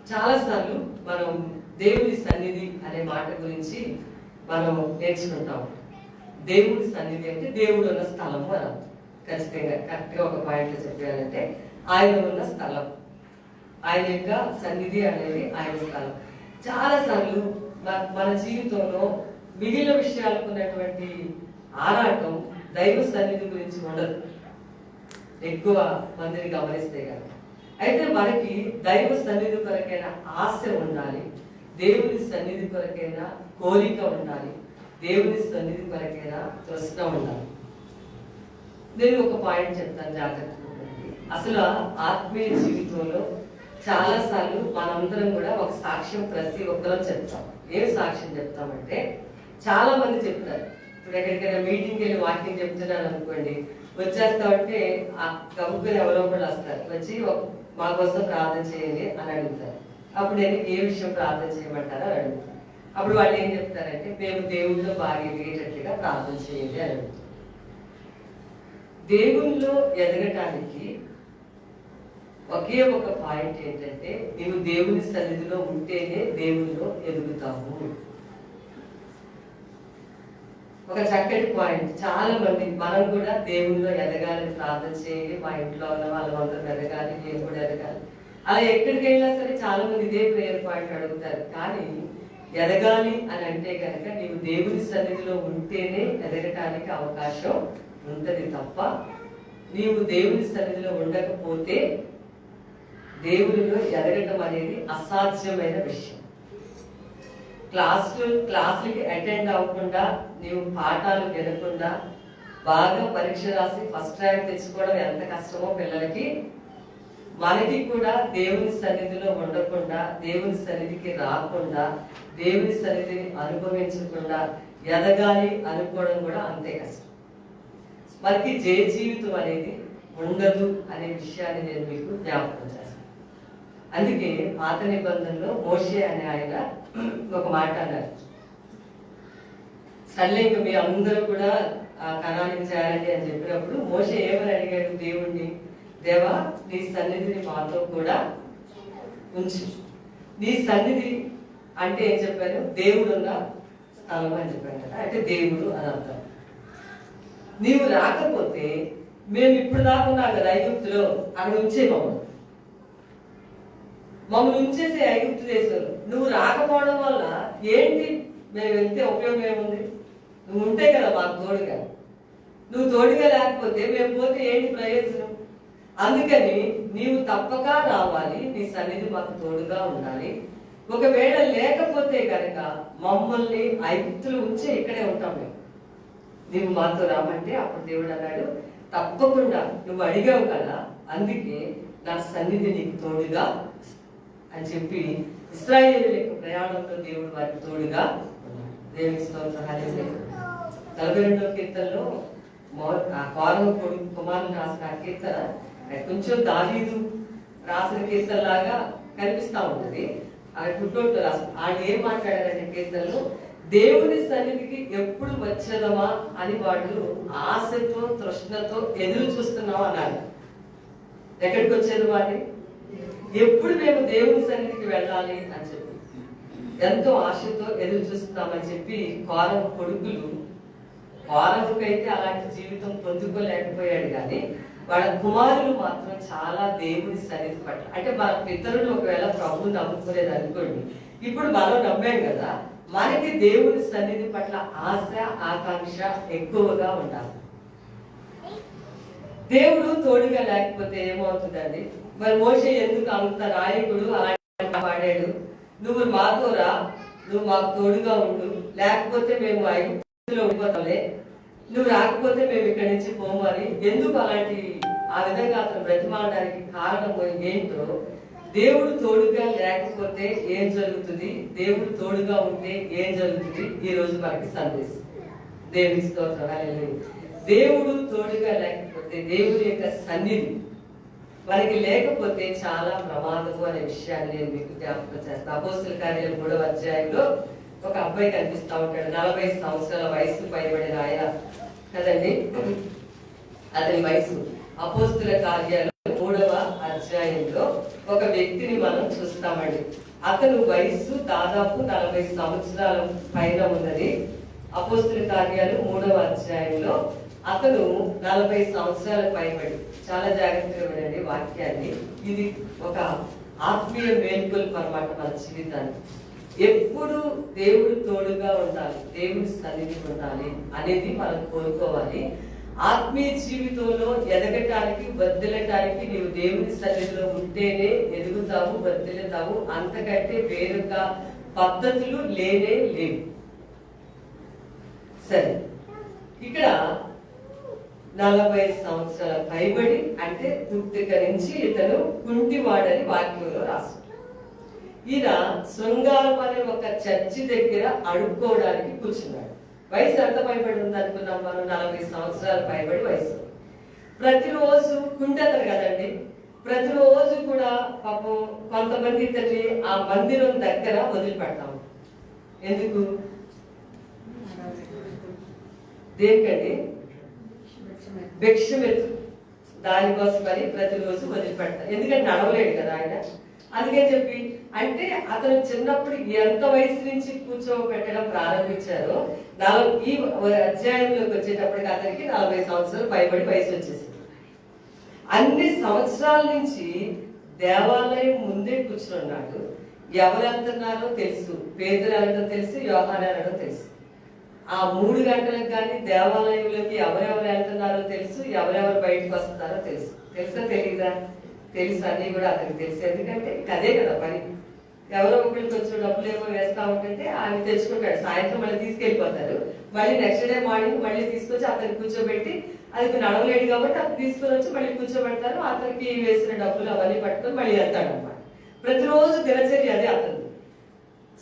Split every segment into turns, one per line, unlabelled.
చాలాసార్లు మనం దేవుని సన్నిధి అనే మాట గురించి మనం నేర్చుకుంటాం. దేవుడి సన్నిధి అంటే దేవుడు ఉన్న స్థలము అని అర్థం. ఖచ్చితంగా కరెక్ట్గా ఒక పాయింట్లో చెప్పాలంటే ఆయన ఉన్న స్థలం, ఆయన యొక్క సన్నిధి అనేది ఆయన స్థలం. చాలాసార్లు మన జీవితంలో మిగిలిన విషయాలకు ఉన్నటువంటి ఆరాటం దైవ సన్నిధి గురించి ఉండదు, ఎక్కువ మందిని గమనిస్తే కనుక. అయితే మనకి దైవ సన్నిధి కొరకైన ఆశ ఉండాలి, దేవుని సన్నిధి కొరకైనా కోరిక ఉండాలి, దేవుని సన్నిధి కొరకైనా తృష్ణ ఉండాలి. నేను ఒక పాయింట్ చెప్తాను, జాగ్రత్తగా. అసలు ఆత్మీయ జీవితంలో చాలాసార్లు మనందరం కూడా ఒక సాక్ష్యం ప్రతి ఒక్కరూ చెప్తాం. ఏం సాక్ష్యం చెప్తామంటే, చాలా మంది చెప్తారు. ఇప్పుడు ఎక్కడికైనా మీటింగ్కి వెళ్ళి వాకింగ్ చెప్తున్నాను అనుకోండి, వచ్చేస్తామంటే ఆ గమ్ముకుని ఎవరో ఒకళ్ళు వస్తారు, వచ్చి మా కోసం ప్రార్థన చేయండి అని అడుగుతారు. అప్పుడు నేను ఏ విషయం ప్రార్థన చేయమంటారో అని అడుగుతాను. అప్పుడు వాళ్ళు ఏం చెప్తారంటే, మేము దేవుళ్ళలో బాగా ఎదిగేటట్లుగా ప్రార్థన చేయండి అని అడుగుతారు. దేవుళ్ళలో ఎదగటానికి ఒకే ఒక పాయింట్ ఏంటంటే, నీవు దేవుని సన్నిధిలో ఉంటేనే దేవునిలో ఎదుగుతాము. ఒక చక్కటి పాయింట్. చాలా మంది మనం కూడా దేవునిలో ఎదగాలని ప్రార్థన చేయాలి, మా ఇంట్లో ఉన్న వాళ్ళందరూ ఎదగాలి, నేను కూడా ఎదగాలి, అలా ఎక్కడికి వెళ్ళినా సరే చాలా మంది ఇదే ప్రేయర్ పాయింట్ అడుగుతారు. కానీ ఎదగాలి అని అంటే కనుక నీవు దేవుని సన్నిధిలో ఉంటేనే ఎదగటానికి అవకాశం ఉంటుంది తప్ప, నీవు దేవుని సన్నిధిలో ఉండకపోతే దేవునిలో ఎదగటం అనేది అసాధ్యమైన విషయం. క్లాసులకి అటెండ్ అవ్వకుండా, నీవు పాఠాలు వినకుండా బాగా పరీక్ష రాసి ఫస్ట్ ర్యాంక్ తెచ్చుకోవడం ఎంత కష్టమో పిల్లలకి, మనకి కూడా దేవుని సన్నిధిలో ఉండకుండా, దేవుని సన్నిధికి రాకుండా, దేవుని సన్నిధిని అనుభవించకుండా ఎదగాలి అనుకోవడం కూడా అంతే కష్టం. మనకి జయ జీవితం అనేది ఉండదు అనే విషయాన్ని నేను మీకు జ్ఞాపకం చేస్తాను. అందుకే పాత నిబంధనలో మోషే అనే ఆయన ఒక మాట అన్నారు, సర్లే ఇంక మీ అందరూ కూడా కణానికి చేయాలండి అని చెప్పినప్పుడు మోషే ఏమని అడిగాడు దేవుణ్ణి, దేవా నీ సన్నిధిని మాతో కూడా ఉంచు. నీ సన్నిధి అంటే ఏం చెప్పాను, దేవుడు ఉన్న స్థలం అని చెప్పాను కదా, అంటే దేవుడు అని అర్థం. నీవు రాకపోతే మేము ఇప్పుడు దాకున్నాం కదా ఐగుప్తులో, అక్కడ ఉంచే మమ్మల్ని ఉంచేసే ఐగుప్తు దేశంలో. నువ్వు రాకపోవడం వల్ల ఏంటి, మేము వెళ్తే ఉపయోగం ఏముంది? నువ్వు ఉంటే కదా మాకు తోడుగా, నువ్వు తోడుగా లేకపోతే మేము పోతే ఏంటి ప్రయోజనం? అందుకని నీవు తప్పక రావాలి, నీ సన్నిధి మాకు తోడుగా ఉండాలి. ఒకవేళ లేకపోతే కనుక మమ్మల్ని ఐగుప్తులు ఉంచే ఇక్కడే ఉంటాం మేము, నీవు మాతో రామంటే అప్పుడు దేవుడు అన్నాడు, తప్పకుండా నువ్వు అడిగావు కదా, అందుకే నా సన్నిధి నీకు తోడుగా అని చెప్పి ఇశ్రాయేలు యొక్క ప్రయాణంలో దేవుడు వారికి తోడుగా దేవుని స్తోత్రం. 42వ కీర్తనలో కోరహు కుమారుని రాసిన కీర్తన కొంచెం దావీదు రాసిన కీర్తన లాగా కనిపిస్తా ఉంటుంది. ఆయన పుట్టోట్లో రాసిన ఆయన ఏం మాట్లాడారంటే కీర్తనలో, దేవుని సన్నిధికి ఎప్పుడు వచ్చేదమా అని వాళ్ళు ఆశతో తృష్ణతో ఎదురు చూస్తున్నాం అన్నారు. ఎక్కడికి వచ్చేది వాడి, ఎప్పుడు మేము దేవుని సన్నిధికి వెళ్ళాలి అని చెప్పి ఎంతో ఆశతో ఎదురు చూస్తున్నామని చెప్పి కోరహు కొడుకులు, కోరహుకైతే అలాంటి జీవితం పొందుకోలేకపోయాడు, కానీ వాళ్ళ కుమారులు మాత్రం చాలా దేవుని సన్నిధి పట్ల, అంటే మన పితరులు ఒకవేళ ప్రభువుని నమ్ముకోలేదు అనుకోండి, ఇప్పుడు మనం నమ్మాం కదా, మనకి దేవుని సన్నిధి పట్ల ఆశ ఆకాంక్ష ఎక్కువగా ఉండాలి. దేవుడు తోడుగా లేకపోతే ఏమవుతుందండి? మరి మోషే ఎందుకు అంత నాయకుడు అలాంటి పాడాడు, నువ్వు మాతో రా, నువ్వు మాకు తోడుగా ఉండు, లేకపోతే మేము ఐగుప్తులో ఉండిపోతాంలే, నువ్వు రాకపోతే మేము ఇక్కడి నుంచి పోమని ఎందుకు అలాంటి ఆ విధంగా అతను బ్రతిమాలడానికి కారణం ఏంటో, దేవుడు తోడుగా లేకపోతే ఏం జరుగుతుంది, దేవుడు తోడుగా ఉంటే ఏం జరుగుతుంది, ఈ రోజు మనకి సందేశం. దేవుని స్తోత్రం. హల్లెలూయా. దేవుడు తోడుగా లేకపోతే, దేవుడి యొక్క సన్నిధి మనకి లేకపోతే చాలా ప్రమాదము అనే విషయాన్ని నేను మీకు జ్ఞాపకం చేస్తాను. అపోస్తుల కార్యాలు 3వ అధ్యాయంలో ఒక అబ్బాయి కనిపిస్తూ ఉంటాడు, 40 సంవత్సరాల వయసు పైబడిన ఆయన కదండి. అతని వయసు అపోస్తుల కార్యాలు 3వ 3వ అధ్యాయంలో ఒక వ్యక్తిని మనం చూస్తామండి. అతను వయస్సు దాదాపు 40 సంవత్సరాల పైన ఉన్నది. అపోస్తుల కార్యాలు 3వ అధ్యాయంలో అతను 40 సంవత్సరాల పైబడి, చాలా జాగ్రత్తగా వినండి వాక్యాన్ని, ఇది ఒక ఆత్మీయ మేల్కొల్పు అన్నమాట మన జీవితాన్ని. ఎప్పుడు దేవుడు తోడుగా ఉండాలి, దేవుడి సన్నిధి ఉండాలి అనేది మనం కోరుకోవాలి. ఆత్మీయ జీవితంలో ఎదగటానికి, వర్ధిల్లటానికి నీవు దేవుని సన్నిధిలో ఉంటేనే ఎదుగుతావు, వర్ధిల్లుతావు. అంతకంటే వేరొక పద్ధతులు లేనే లేవు. సరే, ఇక్కడ 40 సంవత్సరాల పైబడి అంటే పుట్టుక నుంచి ఇతను కుంటివాడని వాక్యంలో రాసు. ఈయన శృంగారం అనే ఒక చర్చి దగ్గర అడుక్కోవడానికి కూర్చున్నాడు. వయసు ఎంత పైబడి ఉంది అనుకున్నాం మనం? 40 సంవత్సరాల పైబడి వయసు. ప్రతిరోజు కుండతరు కదండి, ప్రతిరోజు కూడా పాపం కొంతమంది ఇతన్ని ఆ మందిరం దగ్గర వదిలిపెడతాము. ఎందుకు? దేనికండి? భిక్షమెత్తు దానికోసమని ప్రతిరోజు వదిలిపెడతారు. ఎందుకంటే నడవలేడు కదా ఆయన. అందుకే చెప్పి, అంటే అతను చిన్నప్పుడు ఎంత వయసు నుంచి కూర్చోబెట్టడం ప్రారంభించారో ఈ అధ్యాయంలోకి వచ్చేటప్పటికి అతనికి 40 సంవత్సరాలు పైబడి వయసు వచ్చేసింది. అన్ని సంవత్సరాల నుంచి దేవాలయం ముందే కూర్చున్నాడు. ఎవరు వెళ్తున్నారో తెలుసు, పేదలు వెళ్ళడం తెలుసు, యోహాను వెళ్ళడం తెలుసు. ఆ 3 గంటలకు కానీ దేవాలయంలోకి ఎవరెవరు వెళ్తున్నారో తెలుసు, ఎవరెవరు బయటకు వస్తున్నారో తెలుసు. తెలుసా తెలీదా? తెలుసు, అన్నీ కూడా అతనికి తెలుసు. ఎందుకంటే అదే కదా పని. ఎవరో ఒకరికి కొంచెం డబ్బులు ఏమో వేస్తా ఉంటుంటే ఆయన తెచ్చుకుంటాడు. సాయంత్రం మళ్ళీ తీసుకెళ్ళిపోతారు. మళ్ళీ నెక్స్ట్ డే మార్నింగ్ మళ్ళీ తీసుకొచ్చి అతనికి కూర్చోబెట్టి, అది నడవలేడు కాబట్టి అతను తీసుకొని వచ్చి మళ్ళీ కూర్చోబెడతారు. అతనికి వేసిన డబ్బులు అవన్నీ పట్టుకొని మళ్ళీ వెళ్తాడు అనమాట. ప్రతిరోజు దినచర్య అదే అతను.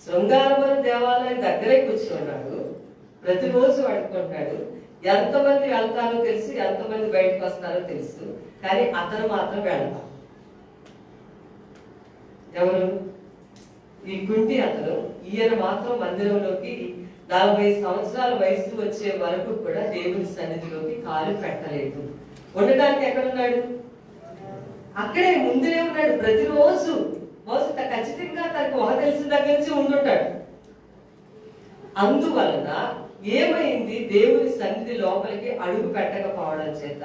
శృంగారవరం దేవాలయం దగ్గరే కూర్చున్నాడు. ప్రతిరోజు అడుక్కుంటాడు. ఎంతమంది వెళ్తారో తెలుసు, ఎంతమంది బయటకు వస్తారో తెలుసు. కానీ అతను మాత్రం వెళ్తాడు. ఎవరు? ఈ గుంటి అతను. ఈయన మాత్రం మందిరంలోకి 40 సంవత్సరాల వయసు వచ్చే వరకు కూడా దేవుని సన్నిధిలోకి కాలు పెట్టలేదు. ఉండటానికి ఎక్కడున్నాడు? అక్కడే ముందునే ఉన్నాడు. ప్రతిరోజు ఖచ్చితంగా తనకు ఊహ తెలిసిన దగ్గర నుంచి ఉండుంటాడు. అందువలన ఏమైంది? దేవుని సన్నిధి లోపలికి అడుగు పెట్టకపోవడం చేత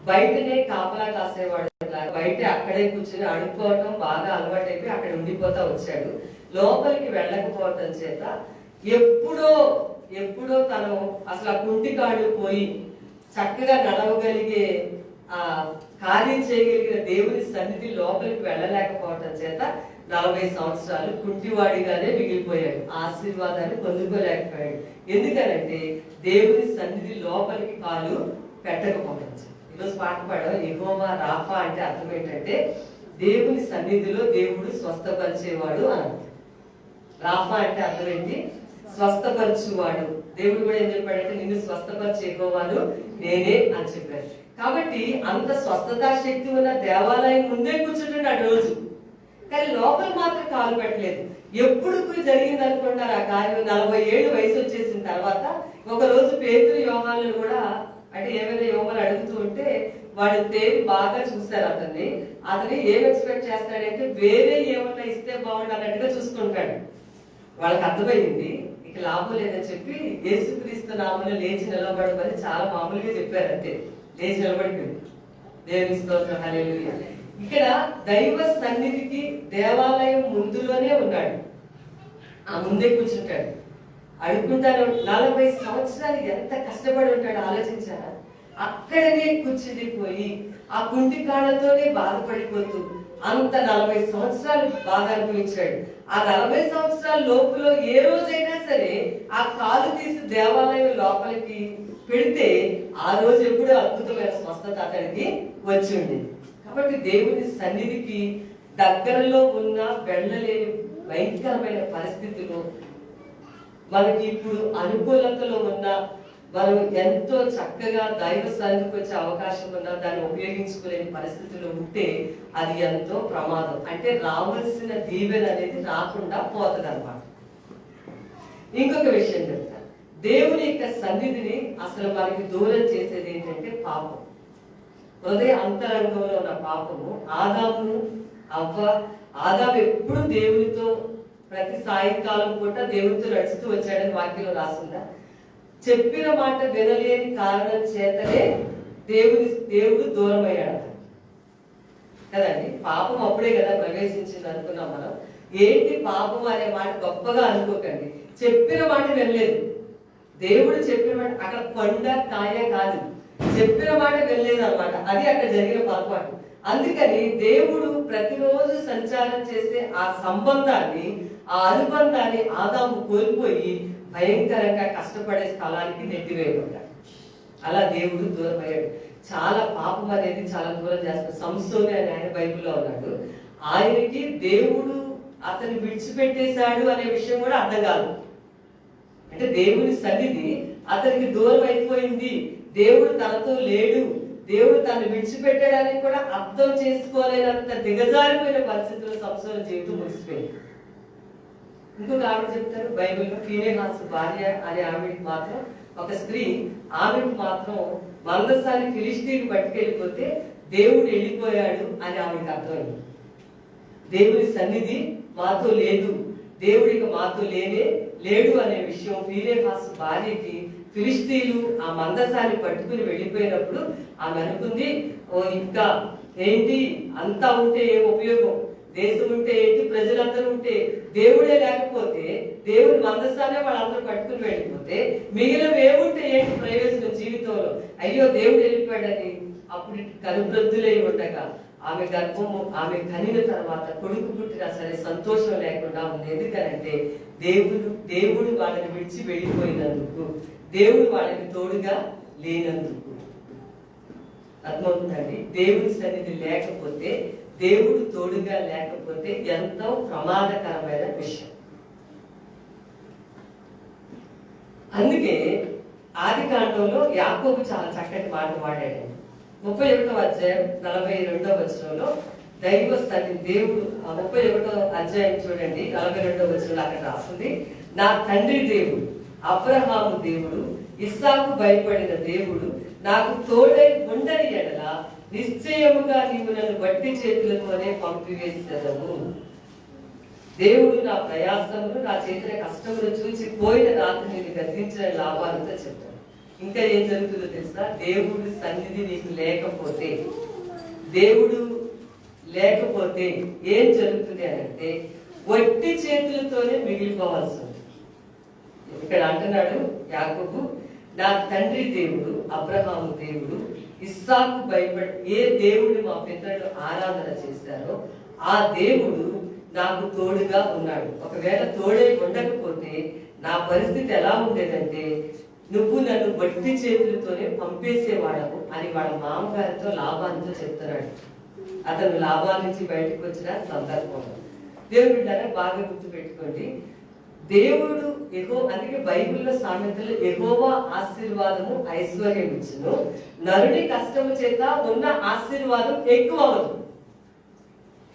బయటనే కాపలా కాసేవాడు. బయట అక్కడే కూర్చుని అడుక్కోవటం బాగా అలవాటైపోయి అక్కడ ఉండిపోతా వచ్చాడు. లోపలికి వెళ్ళకపోవటం చేత ఎప్పుడో తను అసలు ఆ కుంటికాడు పోయి చక్కగా నడవగలిగే, ఆ కార్యం చేయగలిగిన దేవుని సన్నిధి లోపలికి వెళ్ళలేకపోవటం చేత 40 సంవత్సరాలు కుంటివాడిగానే మిగిలిపోయాడు. ఆశీర్వాదాన్ని పొందుకోలేకపోయాడు. ఎందుకనంటే దేవుని సన్నిధి లోపలికి కాలు పెట్టకపోవడం. ఈరోజు పాట పాడాం, యెహోవా రాఫా అంటే అర్థం ఏంటంటే దేవుని సన్నిధిలో దేవుడు స్వస్థపరిచేవాడు అని. రాఫా అంటే అర్థం ఏంటి? స్వస్థపరచువాడు. దేవుడు కూడా ఏం చెప్పాడంటే నిన్ను స్వస్థపరిచే యెహోవాను నేనే అని చెప్పాడు. కాబట్టి అంత స్వస్థతా శక్తి ఉన్న దేవాలయం ముందే కూర్చుంటున్నాడు రోజు. కానీ లోపల మాత్రం కాలు పెట్టలేదు. ఎప్పుడు జరిగింది అనుకుంటారు ఆ కార్యం? 40 ఏళ్ళు వయసు వచ్చేసిన తర్వాత ఒక రోజు పేతురు యోహానులు కూడా, అంటే ఏమైనా యోహాను అడుగుతూ ఉంటే వాడు తేవి బాగా చూశారు అతన్ని. అతని ఏం ఎక్స్పెక్ట్ చేస్తాడంటే వేరే ఏమన్నా ఇస్తే బాగుండు అన్నట్టుగా చూసుకుంటాడు. వాళ్ళకి అర్థమైంది ఇక లాభం లేదని చెప్పి యేసుక్రీస్తు నామములో లేచి నిలబడమని చాలా మామూలుగా చెప్పారు. అంతే, లేచి నిలబడిపోయింది. దేవుని స్తోత్రం, హల్లెలూయా. ఇక్కడ దైవ సన్నిధికి దేవాలయం ముందులోనే ఉన్నాడు. ఆ ముందే కూర్చుంటాడు, అడుక్కుంటాడు. 40 సంవత్సరాలు ఎంత కష్టపడి ఉంటాడు ఆలోచించారా? అక్కడనే కూర్చుండిపోయి ఆ కుంటి కాళ్ళతోనే బాధపడిపోతూ అంత 40 సంవత్సరాలు బాధ అనుభవించాడు. ఆ 40 సంవత్సరాల లోపులో ఏ రోజైనా సరే ఆ కాలు తీసి దేవాలయం లోపలికి పెడితే ఆ రోజు ఎప్పుడూ అద్భుతమైన స్వస్థత అతనికి వచ్చి ఉండేది. కాబట్టి దేవుని సన్నిధికి దగ్గరలో ఉన్న వెళ్ళలేని భయంకరమైన పరిస్థితులు, మనకి ఇప్పుడు అనుకూలతలో ఉన్న, మనం ఎంతో చక్కగా దైవ సన్నిధికి వచ్చే అవకాశం ఉన్నా దాన్ని ఉపయోగించుకునే పరిస్థితులు ఉంటే అది ఎంతో ప్రమాదం. అంటే రావాల్సిన దీవెన అనేది రాకుండా పోతుంది అన్నమాట. ఇంకొక విషయం చెప్తాను, దేవుని యొక్క సన్నిధిని అసలు మనకి దూరం చేసేది ఏంటంటే పాపం. హృదయ అంతరంగంలో ఉన్న పాపము. ఆదాము ఎప్పుడు దేవునితో ప్రతి సాయంకాలం పూట దేవునితో నడుస్తూ వచ్చాడని వాక్యంలో రాసిందా? చెప్పిన మాట వినలేని కారణం చేతనే దేవుడు దూరం అయ్యాడు కదండి. పాపం అప్పుడే కదా ప్రవేశించింది అనుకున్నాం మనం. ఏంటి పాపం అనే మాట గొప్పగా అనుకోకండి. చెప్పిన మాట వినలేదు. దేవుడు చెప్పిన మాట, అక్కడ కొండ కాయ కాదు, చెప్పిన మాట వినలేదు అనమాట. అది అక్కడ జరిగిన పొరపాటు. అందుకని దేవుడు ప్రతిరోజు సంచారం చేసే ఆ సంబంధాన్ని, ఆ అనుబంధాన్ని ఆదాము కోల్పోయి భయంకరంగా కష్టపడే స్థలానికి నెట్టివేయబడ్డాడు. అలా దేవుడు దూరం అయ్యాడు. చాలా పాపం అనేది చాలా దూరం చేస్తాడు. సంసోని అని ఆయన బైబిల్లో ఉన్నాడు. ఆయనకి దేవుడు అతను విడిచిపెట్టేశాడు అనే విషయం కూడా అర్థం కాదు. అంటే దేవుని సన్నిధి అతనికి దూరం అయిపోయింది, దేవుడు తనతో లేడు, దేవుడు తను విడిచిపెట్టాడని కూడా అర్థం చేసుకోలేనంత దిగజారిపోయిన పరిస్థితుల్లో సంసోని జీవితం ముగిసిపోయింది. ఇంకొక ఆవిడ చెప్తారు బైబిల్లో, ఫీనెహాసు భార్య అనే ఆవిడకి మాత్రం, ఒక స్త్రీ, ఆమెకు మాత్రం మందసాన్ని ఫిలిష్తీని పట్టుకెళ్ళిపోతే దేవుడు వెళ్ళిపోయాడు అని ఆవిడకి అర్థమైంది. దేవుని సన్నిధి మాతో లేదు, దేవుడికి మాతో లేడు అనే విషయం ఫీనెహాసు భార్యకి ఫిలిష్తీయులు ఆ మందసాన్ని పట్టుకుని వెళ్ళిపోయినప్పుడు ఆమె అనుకుంది, ఓ ఇంకా ఏంటి అంతా ఉంటే ఏం ఉపయోగం, దేశం ఉంటే ఏంటి, ప్రజలందరూ ఉంటే, దేవుడే లేకపోతే, దేవుడి మందసానే వాళ్ళందరూ పట్టుకుని వెళ్ళిపోతే మిగిలిన ఏముంటే ఏంటి ప్రయోజనం జీవితంలో, అయ్యో దేవుడు వెళ్ళిపోయాడని అప్పుడు కనుబ్రద్దులై ఉండగా ఆమె గర్భము, ఆమె కనిన తర్వాత కొడుకు పుట్టినా సరే సంతోషం లేకుండా ఉంది. ఎందుకనంటే దేవుడు వాళ్ళని విడిచి వెళ్ళిపోయినందుకు, దేవుడు వాళ్ళకి తోడుగా లేనందుకు. అర్థమవుతుందండి? దేవుడి సన్నిధి లేకపోతే, దేవుడు తోడుగా లేకపోతే ఎంతో ప్రమాదకరమైన విషయం. అందుకే ఆది కాండంలో యాకోబు చాలా చక్కటి మాట వాడాడు. 31వ అధ్యాయం 42వ వచనంలో దైవ సన్నిధి, దేవుడు 31వ అధ్యాయం చూడండి 42వ వచనంలో అక్కడ రాస్తుంది, నా తండ్రి దేవుడు అబ్రహాము దేవుడు, ఇస్సాకు భయపడిన దేవుడు నాకు తోడై ఉండని ఎడల నిశ్చయముగా నీవు నన్ను బట్టి చేతులతోనే పంపివేసేదవు. దేవుడు నా ప్రయాసములు, నా చేసిన కష్టములు చూసి పోయిన రాత్రి నేను గద్దించిన లాభాలతో చెప్పాను. ఇంకా ఏం జరుగుతుందో తెలుసా? దేవుడు సన్నిధి నీకు లేకపోతే, దేవుడు లేకపోతే ఏం జరుగుతుంది అని అంటే వట్టి చేతులతోనే మిగిలిపోవాల్సి ఉంది. ఇక్కడ అంటున్నాడు యాకోబు, నా తండ్రి దేవుడు అబ్రహాము దేవుడు, ఇస్సాకు భయపడి ఏ దేవుడిని మా పితరులు ఆరాధన చేశారో ఆ దేవుడు నాకు తోడుగా ఉన్నాడు. ఒకవేళ తోడే ఉండకపోతే నా పరిస్థితి ఎలా ఉండేదంటే, నువ్వు నన్ను బట్టి చేతులతోనే పంపేసేవాడవు అని వాళ్ళ మామగారితో లాభాలతో చెప్తున్నాడు. అతను లాభాల నుంచి బయటకు వచ్చిన సందర్భంలో దేవుడు బిడ్డరా బాగా గుర్తు పెట్టుకోండి, దేవుడు అందుకే బైబిల్లో సామెతలు యెహోవా ఆశీర్వాదము ఐశ్వర్యం ఇచ్చును, నరుని కష్టము చేత ఉన్న ఆశీర్వాదం ఎక్కువ అవ్వదు.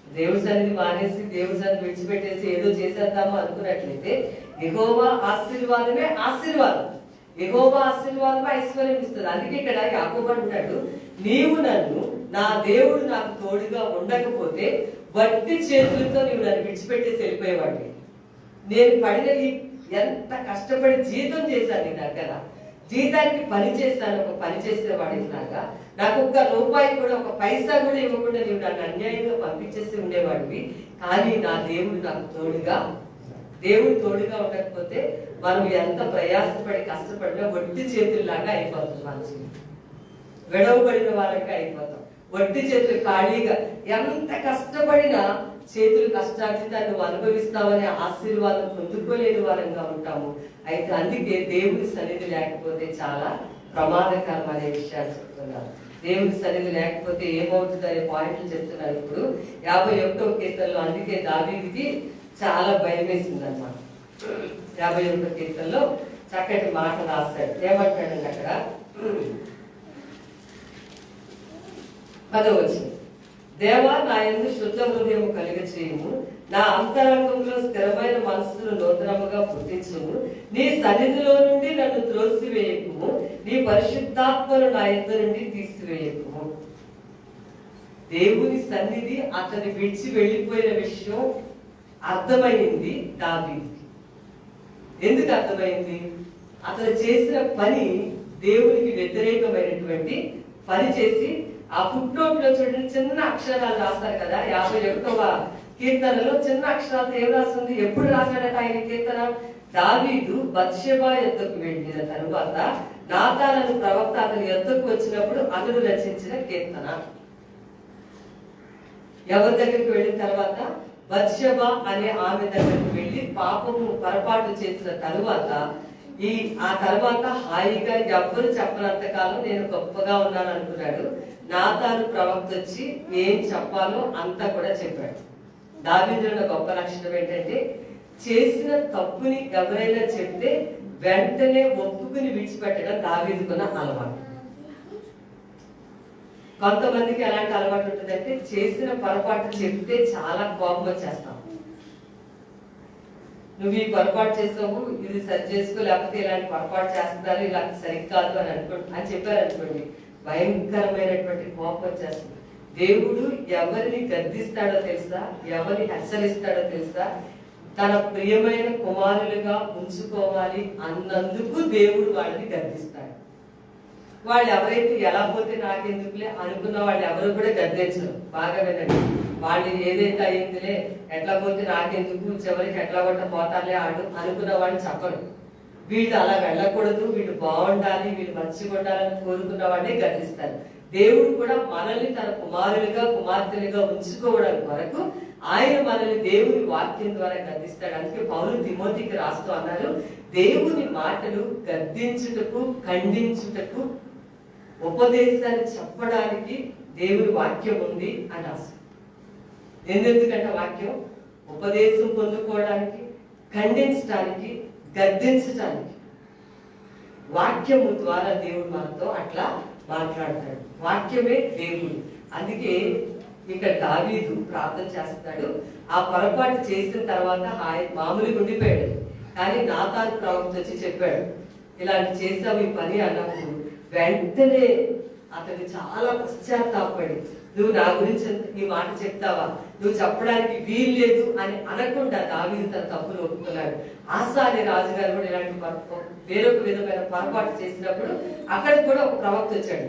దేవుడి సన్నిధి మానేసి దేవుడి సన్నిధి విడిచిపెట్టేసి ఏదో చేసేద్దాము అనుకున్నట్లయితే యెహోవా ఆశీర్వాదమే ఆశీర్వాదం, యెహోవా ఆశీర్వాదమే ఐశ్వర్యం ఇస్తుంది. అందుకే ఇక్కడ యాకోబు అంటాడు, నీవు నన్ను, నా దేవుడు నాకు తోడుగా ఉండకపోతే వట్టి చేతులతో నీవు నన్ను విడిచిపెట్టేసి వెళ్ళిపోయేవాడిని. నేను పడినది ఎంత కష్టపడి జీతం చేశాను నీ దగ్గర, జీతానికి పని చేస్తాను, ఒక పని చేసేవాడిలాగా నాకు ఒక్క రూపాయి కూడా, ఒక పైసా కూడా ఇవ్వకుండా నీవు నన్ను అన్యాయంగా పంపించేసి ఉండేవాడివి. కానీ నా దేవుడు నాకు తోడుగా, దేవుడు తోడుగా ఉండకపోతే మనం ఎంత ప్రయాసపడి కష్టపడినా వట్టి చేతుల్లాగా అయిపోతుంది. మన జీవితం విడవబడిన వాళ్ళగా అయిపోతాం. వట్టి చేతులు ఖాళీగా, ఎంత కష్టపడినా చేతులు కష్టార్జితాన్ని నువ్వు అనుభవిస్తావనే ఆశీర్వాదం పొందుకోలేని వారంగా ఉంటాము. అయితే అందుకే దేవుని సన్నిధి లేకపోతే చాలా ప్రమాదకరం అనే విషయాలు చెప్తున్నారు. దేవుని సన్నిధి లేకపోతే ఏమవుతుంది అనే పాయింట్లు చెప్తున్నారు. ఇప్పుడు 51వ కీర్తనలో అందుకే దావీదుకి చాలా భయం వేసింది అనమాట. 51వ కీర్తనలో చక్కటి మాట రాస్తాడు. ఏమంటాడండి అక్కడ 10వ వచనం, దేవా నా యందు శుద్ధ హృదయము కలిగ చేయుము, నా అంతరంగంలో స్థిరమైన మనస్సును నూతనముగా పుట్టించుము, నీ సన్నిధిలో నుండి నన్ను త్రోసివేయకుము, నీ పరిశుద్ధాత్మను నా యందు నుండి తీసివేయకుము. దేవుని సన్నిధి అతన్ని విడిచి వెళ్ళిపోయిన విషయం అర్థమైంది దావీదుకి. ఎందుకు అర్థమైంది? అతను చేసిన పని దేవునికి వ్యతిరేకమైనటువంటి పని చేసి, ఆ ఫుట్ నోట్ లో చూడండి చిన్న అక్షరాలు రాస్తారు కదా, 51వ కీర్తనలో చిన్న అక్షరాలతో ఏం రాస్తుంది? ఎప్పుడు రాశాడట ఆయన కీర్తన? దావీదు బత్షెబా యొద్దకు వెళ్ళిన తరువాత నాతాను ప్రవక్త అతని యొద్దకు వచ్చినప్పుడు అతడు రచించిన కీర్తన. ఎవరి దగ్గరికి వెళ్ళిన తర్వాత? బత్షెబా అనే ఆమె దగ్గరికి వెళ్ళి పాపము పొరపాటు చేసిన తరువాత ఆ తర్వాత హాయిగా ఎవ్వరు చెప్పనంత కాలం నేను గొప్పగా ఉన్నాను అనుకున్నాడు. నాతాను ప్రవక్త వచ్చి ఏం చెప్పాలో అంతా కూడా చెప్పాడు. దావీదులో గొప్ప లక్షణం ఏంటంటే, చేసిన తప్పుని ఎవరైనా చెప్తే వెంటనే ఒప్పుకుని విడిచిపెట్టడం దావీదుకున్న అలవాటు. కొంతమందికి ఎలాంటి అలవాటు ఉంటుందంటే, చేసిన పొరపాటు చెప్తే చాలా కోపం వచ్చేస్తాం. నువ్వు ఈ పొరపాటు చేసావు, ఇది సరి చేసుకో, లేకపోతే ఇలాంటి పొరపాటు చేస్తున్నారు, ఇలా సరికాదు అని చెప్పారనుకోండి, భయంకరమైనటువంటి కోపం వచ్చేస్తుంది. దేవుడు ఎవరిని గద్దిస్తాడో తెలుసా? ఎవరిని హెచ్చరిస్తాడో తెలుసా? తన ప్రియమైన కుమారులుగా ఉంచుకోవాలి అన్నందుకు దేవుడు వాళ్ళని గద్దిస్తాడు. వాళ్ళు ఎవరైతే ఎలా పోతే నాకెందుకులే అనుకున్న వాళ్ళు ఎవరు కూడా గద్దించరు. బాగా వినండి, వాళ్ళు ఏదైతే అయిందిలే, ఎట్లా పోతే నాకెందుకు, చివరికి ఎట్లా కొట్ట పోతారులే ఆడు అనుకున్న వాళ్ళు చెప్పరు. వీళ్ళు అలా వెళ్ళకూడదు, వీళ్ళు బాగుండాలి, వీళ్ళు మంచిగా ఉండాలని కోరుకున్న వాళ్ళే గద్దిస్తారు. దేవుడు కూడా మనల్ని తన కుమారులుగా కుమార్తెలుగా ఉంచుకోవడం కొరకు ఆయన మనల్ని దేవుని వాక్యం ద్వారా గద్దిస్తాడు. అందుకే పౌలు తిమోతికి రాస్తూ అన్నారు, దేవుని మాటలు గద్దించుటకు, ఖండించుటకు, ఉపదేశాన్ని చెప్పడానికి దేవుని వాక్యం ఉంది అని రాసు. ఎందుకంటే వాక్యం ఉపదేశం పొందుకోవడానికి, ఖండించడానికి, గద్దించడానికి వాక్యము ద్వారా దేవుడు మనతో అట్లా మాట్లాడతాడు. వాక్యమే దేవుడు. అందుకే ఇక్కడ దావీదు ప్రార్థన చేస్తాడు. ఆ పొరపాటు చేసిన తర్వాత మామూలుగా ఉండిపోయాడు. కానీ నాతాను ప్రవక్త వచ్చి చెప్పాడు, ఇలాంటి చేసావు ఈ పని అన్నప్పుడు వెంటనే అతను చాలా పశ్చాత్తాపడి, నువ్వు నా గురించి ఈ మాట చెప్తావా, నువ్వు చెప్పడానికి వీలు లేదు అని అనకుండా దావీదు తన తప్పులు ఒప్పుకున్నాడు. ఆసా అనే రాజుగారు కూడా ఇలాంటి వేరొక విధమైన పొరపాటు చేసినప్పుడు అక్కడికి కూడా ఒక ప్రవక్త వచ్చాడు.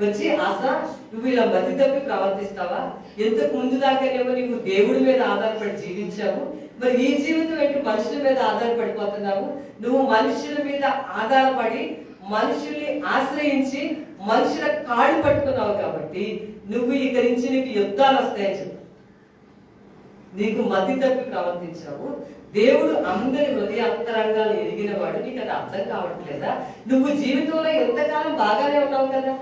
వచ్చి, ఆసా నువ్వు ఇలా మతి తప్పి ప్రవర్తిస్తావా? ఎంతకు ముందు దాకానేమో నువ్వు దేవుడి మీద ఆధారపడి జీవించావు, మరి ఈ జీవితం ఏంటి మనుషుల మీద ఆధారపడిపోతున్నావు? నువ్వు మనుషుల మీద ఆధారపడి మనుషుల్ని ఆశ్రయించి మనుషుల కాడు పట్టుకున్నావు కాబట్టి నువ్వు ఇక నుంచి నీకు యుద్ధాలు వస్తాయని చెప్పు. నీకు మతి తప్పి ప్రవర్తించావు. దేవుడు అందరి హృదయాంతరంగాలు ఎరిగిన వాడు, నీకు అది అర్థం కావట్లేదా? నువ్వు జీవితంలో ఎంతకాలం బాగానే ఉన్నావు కదా,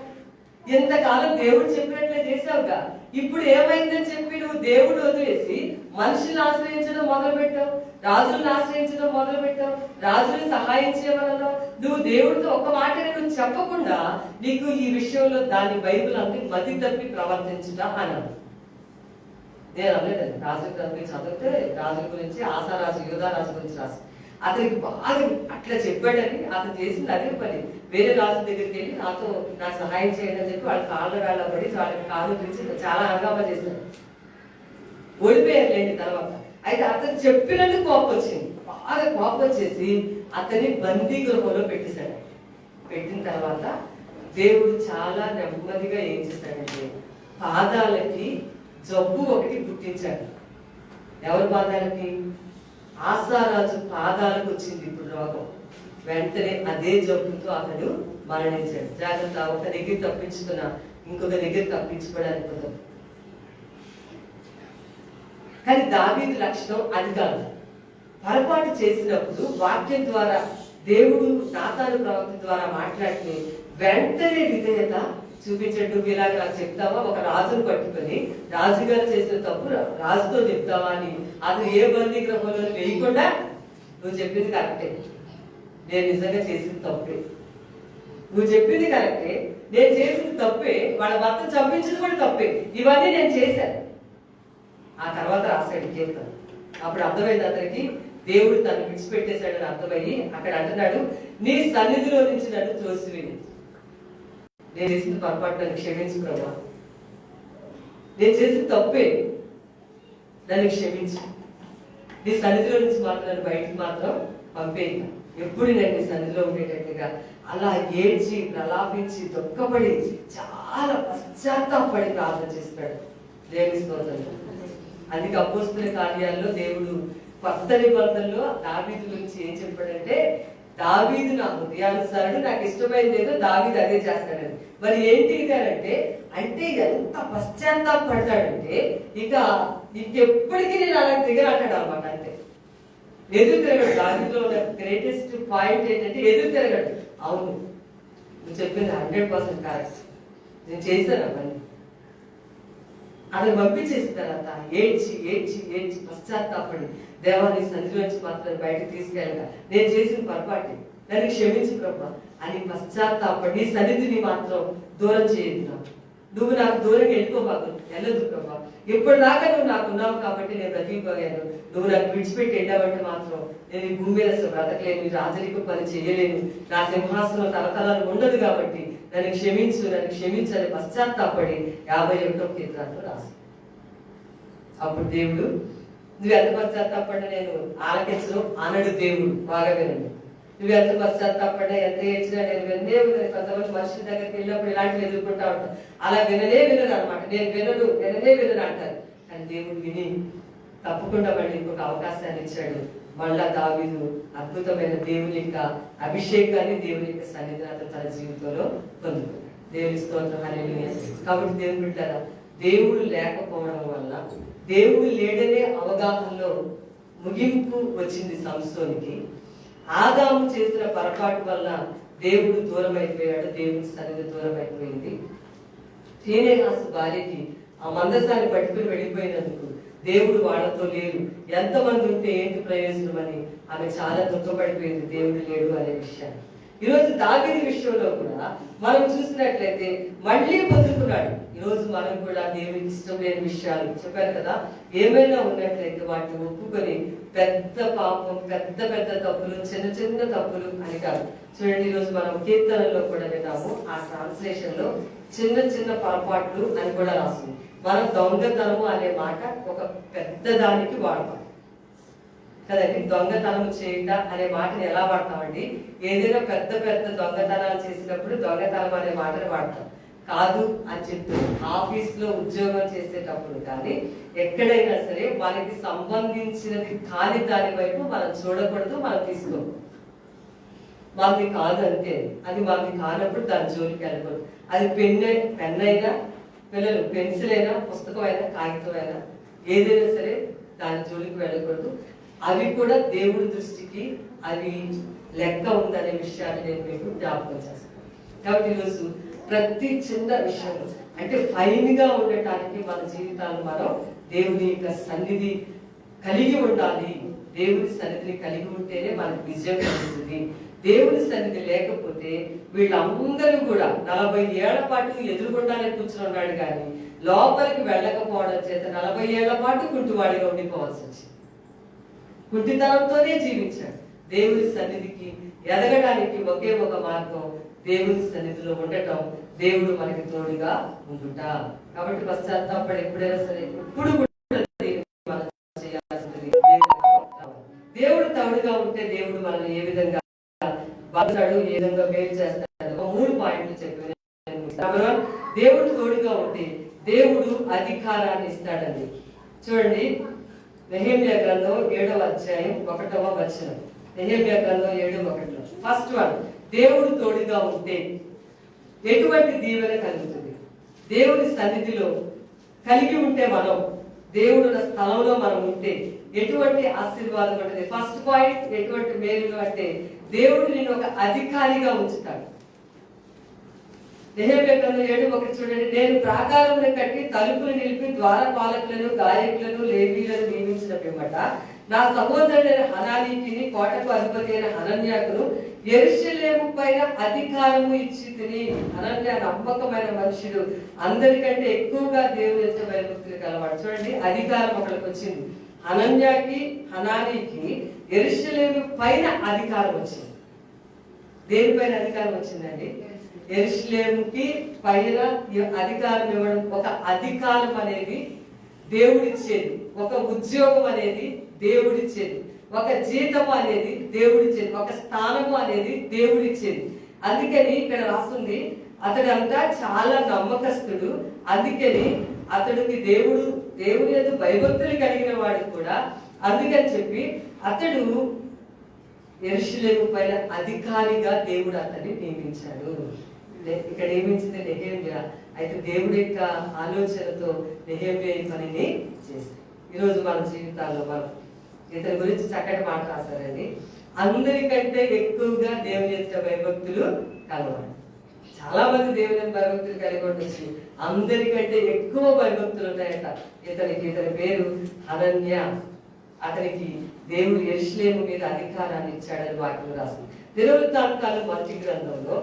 ఎంతకాలం దేవుడు చెప్పినట్లే చేసావుగా, ఇప్పుడు ఏమైందని చెప్పి నువ్వు దేవుడు వదిలేసి మనుషుల్ని ఆశ్రయించడం మొదలు పెట్టావు, రాజులను ఆశ్రయించడం మొదలు పెట్టావు, రాజులను సహాయం చేయమన్నావు. నువ్వు దేవుడితో ఒక మాట నువ్వు చెప్పకుండా నీకు ఈ విషయంలో దాని బైబిల్ అంది మతి తప్పి ప్రవర్తించుట అన్నాడు. నేను అనలేదండి, రాజు గురించి చదివితే రాజుల గురించి, ఆసారాజు యోధారాజు గురించి రాసి అతనికి బాగా అట్లా చెప్పాడని అతను చేసింది అదే పని. వేరే రాజు దగ్గరికి వెళ్ళి నాకు సహాయం చేయండి అని చెప్పి వాళ్ళ కాళ్ళ వేళ్ళ పడి వాళ్ళకి కాళ్ళు పిలిచి చాలా హంగామా చేశాడు. ఓడిపోయారులేండి తర్వాత. అయితే అతను చెప్పినందుకు కోపం వచ్చింది, బాగా కోపం వచ్చేసి అతన్ని బందీ గృహంలో పెట్టేశాడు. పెట్టిన తర్వాత దేవుడు చాలా నెమ్మదిగా ఏం చేశాడంటే పాదాలకి జబ్బు ఒకటి గుర్తించాడు. ఎవరి పాదాలకి? ఆసారాజు పాదాలకు వచ్చింది ఇప్పుడు రోగం. వెంటనే అదే జబ్బుతో అతడు మరణించాడు. జాగ్రత్త, ఒక దగ్గర తప్పించుకున్నా ఇంకొక దగ్గర తప్పించుకోవడానికి కుదరదు. కానీ దావీదు లక్షణం అది కాదు. పొరపాటు చేసినప్పుడు వాక్యం ద్వారా దేవుడు నాతాను ప్రవక్త ద్వారా మాట్లాడితే వెంటనే విధేయత చూపించండి. నువ్వు ఇలాగ నాకు చెప్తావా? ఒక రాజును పట్టుకొని రాజుగారు చేసిన తప్పు రాజుతో చెప్తావా అని అతను ఏ బందీ గృహంలో వేయకుండా, నువ్వు చెప్పింది కరెక్టే, నేను నిజంగా చేసింది తప్పే, నువ్వు చెప్పింది కరెక్టే, నేను చేసింది తప్పే, వాళ్ళ భర్త చంపించింది కూడా తప్పే, ఇవన్నీ నేను చేశాను. ఆ తర్వాత రాశాడు కీర్తన. అప్పుడు అర్థమైంది అతనికి, దేవుడు తను విడిచిపెట్టేశాడని అర్థమయ్యి అక్కడ అంటున్నాడు, నీ సన్నిధిలో నుంచి నన్ను త్రోసివేయి, నేను చేసిన పొరపాటు నన్ను క్షమించు ప్రభా, నేను చేసిన తప్పే, నన్ను క్షమించు, నీ సన్నిధిలో నుంచి మాత్రం నన్ను బయటికి మాత్రం పంపేయి, ఎప్పుడు నేను నీ సన్నిధిలో ఉండేటట్టుగా. అలా ఏడ్చి ప్రలాపించి దుఃఖపడి చాలా పశ్చాత్తాపడి ప్రార్థన చేస్తాడు. దేవుని స్తోత్రం. అందుకే అపోస్తుల కార్యాల్లో దేవుడు కొత్త నిబంధనలో దావీదు గురించి ఏం చెప్పాడంటే, దావీదు నా హృదయానుసారుడు, నాకు ఇష్టమైంది ఏదో దావీదు అదే చేస్తాడని. మరి ఏంటి అంటే ఎంత పశ్చాత్తాపడతాడంటే ఇంకెప్పటికీ నేను అలా దిగరంటాడు అనమాట. అంటే ఎదురు తిరగడు. దావీదులో ఉన్న గ్రేటెస్ట్ పాయింట్ ఏంటంటే ఎదురు తిరగడు. అవును, నువ్వు చెప్పింది 100% కరెక్ట్, నేను చేశాను అవన్నీ. అతను పంపించేసిన తర్వాత ఏడ్చి ఏడ్చి ఏడ్చి పశ్చాత్తాపడి, దేవాన్ని సన్నిధిలోంచి మాత్రం బయటకు తీసుకెళ్ళగా, నేను చేసిన పొరపాటు, నన్ను క్షమించు ప్రభా అని పశ్చాత్తాపడి, నీ సన్నిధిని మాత్రం దూరం చేయదు, నువ్వు నాకు దూరంగా వెళ్ళిపోబాకు, వెళ్ళదు ప్రభా, ఇప్పటిదాకా నువ్వు నాకు ఉన్నావు కాబట్టి నేను బ్రతికిపోయాను, నువ్వు నాకు విడిచిపెట్టి వెళ్ళావంటే మాత్రం నేను ఈ భూమి మీద అసలు బ్రతకలేను, రాజరిక పని చేయలేను, నా సింహాసనం తలతలాలు ఉండదు కాబట్టి నన్ను క్షమించు అని పశ్చాత్తాపడి 51వ కీర్తనలో రాసి. అప్పుడు దేవుడు, నువ్వు ఎంత పశ్చాత్తాపడినా నేను ఆలకించను అనడు దేవుడు. బాగా వినండి, నువ్వు ఎంత పశ్చాత్తాపడినా ఎంత ఏడ్చినా నేను విననే వినను. కొంతమంది మనుషుల దగ్గరికి వెళ్ళినప్పుడు ఇలాంటివి ఎదుర్కొంటా ఉంటాను, అలా విననే వినరు అనమాట. నేను విననే వినను అంటారు. కానీ దేవుడు విని తప్పకుండా మళ్ళీ ఇంకొక అవకాశాన్ని ఇచ్చాడు. మళ్ళా దావీదు అద్భుతమైన దేవుని యొక్క అభిషేకాన్ని, దేవుని యొక్క సన్నిధిని అతను తన జీవితంలో పొందుకున్నాడు. దేవుని స్తోత్రం, హల్లెలూయా. కాబట్టి దేవుని బిడ్డలారా, దేవుడు లేకపోవడం వల్ల, దేవుడు లేడనే అవగాహనలో ముగింపు వచ్చింది సంసోనికి. ఆదాము చేసిన పొరపాటు వల్ల దేవుడు దూరం అయిపోయాడు, దేవుని సన్నిధి దూరం అయిపోయింది. ఫీనెహాసు భార్యకి ఆ మందసాన్ని పట్టుకుని వెళ్ళిపోయినందుకు దేవుడు వాళ్ళతో లేరు, ఎంతమంది ఉంటే ఏంటి ప్రయోజనం అని ఆమె చాలా దుఃఖపడిపోయింది, దేవుడు లేడు అనే విషయాన్ని. ఈరోజు దావీదు విషయంలో కూడా మనం చూసినట్లయితే మళ్ళీ పొందుకున్నాడు. ఈరోజు మనం కూడా దేవునికి ఇష్టం లేని విషయాలు చెప్పారు కదా, ఏమైనా ఉన్నట్లయితే వాటిని ఒప్పుకొని పెద్ద పాపం, పెద్ద పెద్ద తప్పులు, చిన్న చిన్న తప్పులు అని కాదు. చూడండి, ఈరోజు మనం కీర్తనలో కూడా విన్నాము, ఆ ట్రాన్స్లేషన్ లో చిన్న చిన్న పొరపాట్లు అని కూడా రాస్తుంది. మనం దొంగతనము అనే మాట ఒక పెద్ద దానికి వాడతాం కదండి. దొంగతనం చేయట అనే మాటని ఎలా వాడతామండి? ఏదైనా పెద్ద పెద్ద దొంగతనాలు చేసినప్పుడు దొంగతనం అనే మాటని వాడతాం. కాదు అని చెప్తూ ఆఫీస్లో ఉద్యోగం చేసేటప్పుడు కానీ ఎక్కడైనా సరే మనకి సంబంధించినది కాని దాని వైపు మనం చూడకూడదు, మనం తీసుకోము. మనది కాదు అంటే అది మనది కానప్పుడు దాని జోలికి వెళ్ళకూడదు. అది పెన్ అయినా, పిల్లలు పెన్సిల్ అయినా, పుస్తకం అయినా, కాగితం అయినా, ఏదైనా సరే దాని జోలికి వెళ్ళకూడదు. అవి కూడా దేవుడి దృష్టికి అవి లెక్క ఉందనే విషయాన్ని నేను మీకు జ్ఞాపకం చేస్తాను. కాబట్టి ఈరోజు ప్రతి చిన్న విషయంలో అంటే ఫైన్ గా ఉండటానికి మన జీవితాలను మనం దేవుని యొక్క సన్నిధి కలిగి ఉండాలి. దేవుని సన్నిధిని కలిగి ఉంటేనే మనకు విజయం కలుగుతుంది. దేవుని సన్నిధి లేకపోతే వీళ్ళందరూ కూడా 40 ఏళ్ల పాటు ఎదురుగుండానే కూర్చుని ఉన్నాడు, కానీ లోపలికి వెళ్ళకపోవడం చేత 40 ఏళ్ల పాటు కుంటివాడిగా ఉండిపోవాల్సి వచ్చింది. కుంటితనంతోనే జీవించాడు. దేవుని సన్నిధికి ఎదగడానికి ఒకే ఒక మార్గం దేవుని సన్నిధిలో ఉండటం, దేవుడు మనకి తోడుగా ఉండుట. కాబట్టి పశ్చాత్తాపడి ఎప్పుడైనా సరే ఎప్పుడు దేవుడు తోడుగా ఉంటే దేవుడు మనల్ని ఏ విధంగా బాగుతాడు, ఏ విధంగా మేలు చేస్తాడు. 3 పాయింట్లు చెప్పాను. దేవుడు తోడుగా ఉంటే దేవుడు అధికారాన్ని ఇస్తాడండి. చూడండి, నెహెమ్యా గ్రంథం 7వ అధ్యాయం 1వ వచనం. నెహెమ్యా గ్రంథం 7:1. ఫస్ట్ వన్, దేవుడు తోడుగా ఉంటే ఎటువంటి దీవెన కలుగుతుంది? దేవుని సన్నిధిలో కలిగి ఉంటే, మనం దేవుడు స్థలంలో మనం ఉంటే ఎటువంటి ఆశీర్వాదం ఉంటుంది? ఫస్ట్ పాయింట్, ఎటువంటి మేలు అంటే దేవుడు నిన్ను ఒక అధికారిగా ఉంచుతాడు. నెహెమ్యా గ్రంథం 7:1 చూడండి, నేను ప్రాకారమును కట్టి తలుపులు నిలిపి ద్వారపాలకులను, గాయకులను, లేవీలను నియమించిన పిమ్మట నా సహోదరుడైన హనానీకి, కోటకు అధిపతి అయిన హనన్యాకును యెరూషలేము పైన అధికారము ఇచ్చి తిని. హనన్య నమ్మకమైన మనుషుడు, అందరికంటే ఎక్కువగా దేవుని యొక్క భయభక్తులు కలవాడు. చూడండి, అధికారం ఒకరికి వచ్చింది. హనన్యాకి, హనానీకి యెరూషలేము పైన అధికారం వచ్చింది. దేనిపైన అధికారం వచ్చిందండి? యెరూషలేముకి పైన అధికారం ఇవ్వడం, ఒక అధికారం అనేది దేవుడిచ్చేది, ఒక ఉద్యోగం అనేది దేవుడిచ్చేది, ఒక జీతం అనేది దేవుడిచ్చేది, ఒక స్థానము అనేది దేవుడిచ్చేది. అందుకని ఇక్కడ రాస్తుంది అతడంతా చాలా నమ్మకస్తుడు, అందుకని అతడికి దేవుడి యొక్క భయభక్తులు కలిగిన వాడు కూడా. అందుకని చెప్పి అతడు యెరూషలేము పైన అధికారిగా దేవుడు అతన్ని నియమించాడు. ఇక్కడ నియమించింది నెహెమ్యా. అయితే దేవుడి యొక్క ఆలోచనతో నెహెమ్యా ఈ పనిని చేశాడు. ఈరోజు మన జీవితాల్లో మనం ఇతని గురించి చక్కటి మాట రాశారండి. అందరికంటే ఎక్కువగా దేవుని యొక్క భయభక్తులు కలవాడు. చాలా మంది దేవుని భయభక్తులు కలిగి ఉండొచ్చు, అందరికంటే ఎక్కువ భయభక్తులు ఉన్నాయట ఇతని పేరు హనన్య. అతనికి దేవుడు యెరూషలేము మీద అధికారాన్ని ఇచ్చాడని వాక్యం రాసింది. దినవృత్తాంతాలు మొదటి గ్రంథంలో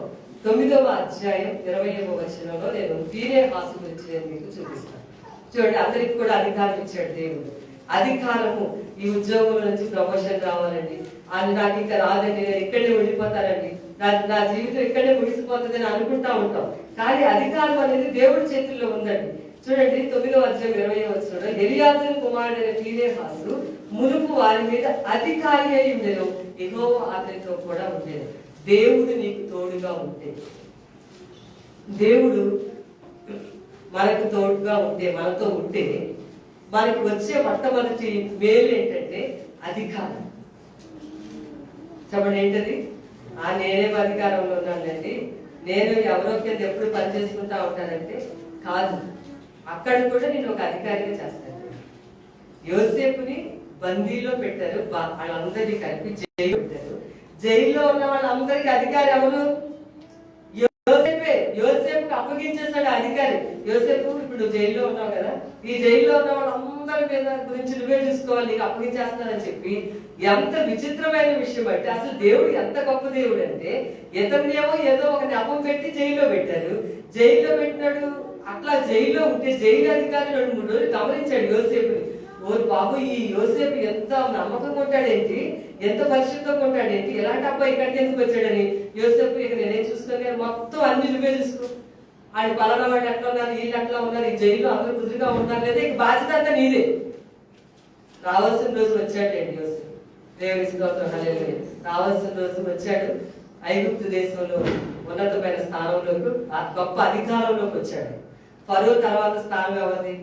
9వ అధ్యాయం 20వ వచనంలో నేను ఫీనెహాసు గురించి నేను మీకు చూపిస్తాను. చూడండి, అందరికి కూడా అధికారం ఇచ్చాడు దేవుడు. అధికారము, ఈ ఉద్యోగంలో నుంచి ప్రమోషన్ రావాలండి, అని నాకు ఇంకా రాదండి, నేను ఇక్కడే ఉండిపోతానండి, నా జీవితం ఇక్కడే ముగిసిపోతుంది అని అనుకుంటా ఉంటాం. కానీ అధికారం అనేది దేవుడి చేతుల్లో ఉందండి. చూడండి, 9వ అధ్యాయం 20వ వచనంలో ఎలియాజరు కుమారుడైన ఫీనెహాసు మునుపు వారి మీద అధికారి అయి ఉండెను, యెహోవా అతనితో కూడా ఉండేది. దేవుడు నీకు తోడుగా ఉంటే, దేవుడు మనకు తోడుగా ఉంటే, మనతో ఉంటే మనకి వచ్చే మొట్టమొదటి మేలు ఏంటంటే అధికారం. చెప్పండి ఏంటది? నేనేం అధికారంలో ఉన్నానండి, నేను ఎవరో కింద ఎప్పుడు పని చేసుకుంటా ఉంటానంటే కాదు, అక్కడ కూడా నేను ఒక అధికారిగా చేస్తాను. యోసేపుని బందీలో పెట్టారు, వాళ్ళందరినీ కలిపి జైలు పెట్టారు. జైల్లో ఉన్న వాళ్ళందరికీ అధికారి ఎవరు? యోసేపే. యోసేపుకి అప్పగించేస్తాడు అధికారి. యోసేపు, ఇప్పుడు జైల్లో ఉన్నావు కదా, ఈ జైల్లో ఉన్న వాళ్ళందరి మీద గురించి నువ్వే చూసుకోవాలి, నీకు అప్పగించేస్తానని చెప్పి. ఎంత విచిత్రమైన విషయం అంటే, అసలు దేవుడు ఎంత గొప్ప దేవుడు అంటే, ఇతన్నేమో ఏదో ఒక నెపం పెట్టి జైల్లో పెట్టారు. జైల్లో పెట్టినాడు, అట్లా జైల్లో ఉంటే జైలు అధికారి 2-3 రోజులు గమనించాడు యోసేపుని. ఓ బాబు, ఈ యోసేపు ఎంత నమ్మకంగా ఉంటాడేంటి, ఎంత పరిశుద్ధంగా ఉంటాడేంటి, ఎలాంటి అబ్బాయి ఇక్కడికి ఎందుకు వచ్చాడని. యోసేపు, ఇక నేనేం చూసుకోను, మొత్తం అన్ని నువ్వే చూసుకో, ఆయన పలానా వాడు ఎట్లా ఉన్నారు, వీళ్ళు ఎట్లా ఉన్నారు, ఈ జైల్లో అందరూ కుదురుగా ఉన్నారు లేదా, ఇక బాధ్యత అంతా నీదే. రావాల్సిన రోజు వచ్చాడండి యోసేపు. దేవుని స్తోత్రం, హల్లెలూయా. రావాల్సిన రోజు వచ్చాడు. ఐగుప్తు దేశంలో ఉన్నతమైన స్థానంలోకి, గొప్ప అధికారంలోకి వచ్చాడు. ఫరో తర్వాత స్థానం ఎవరిది?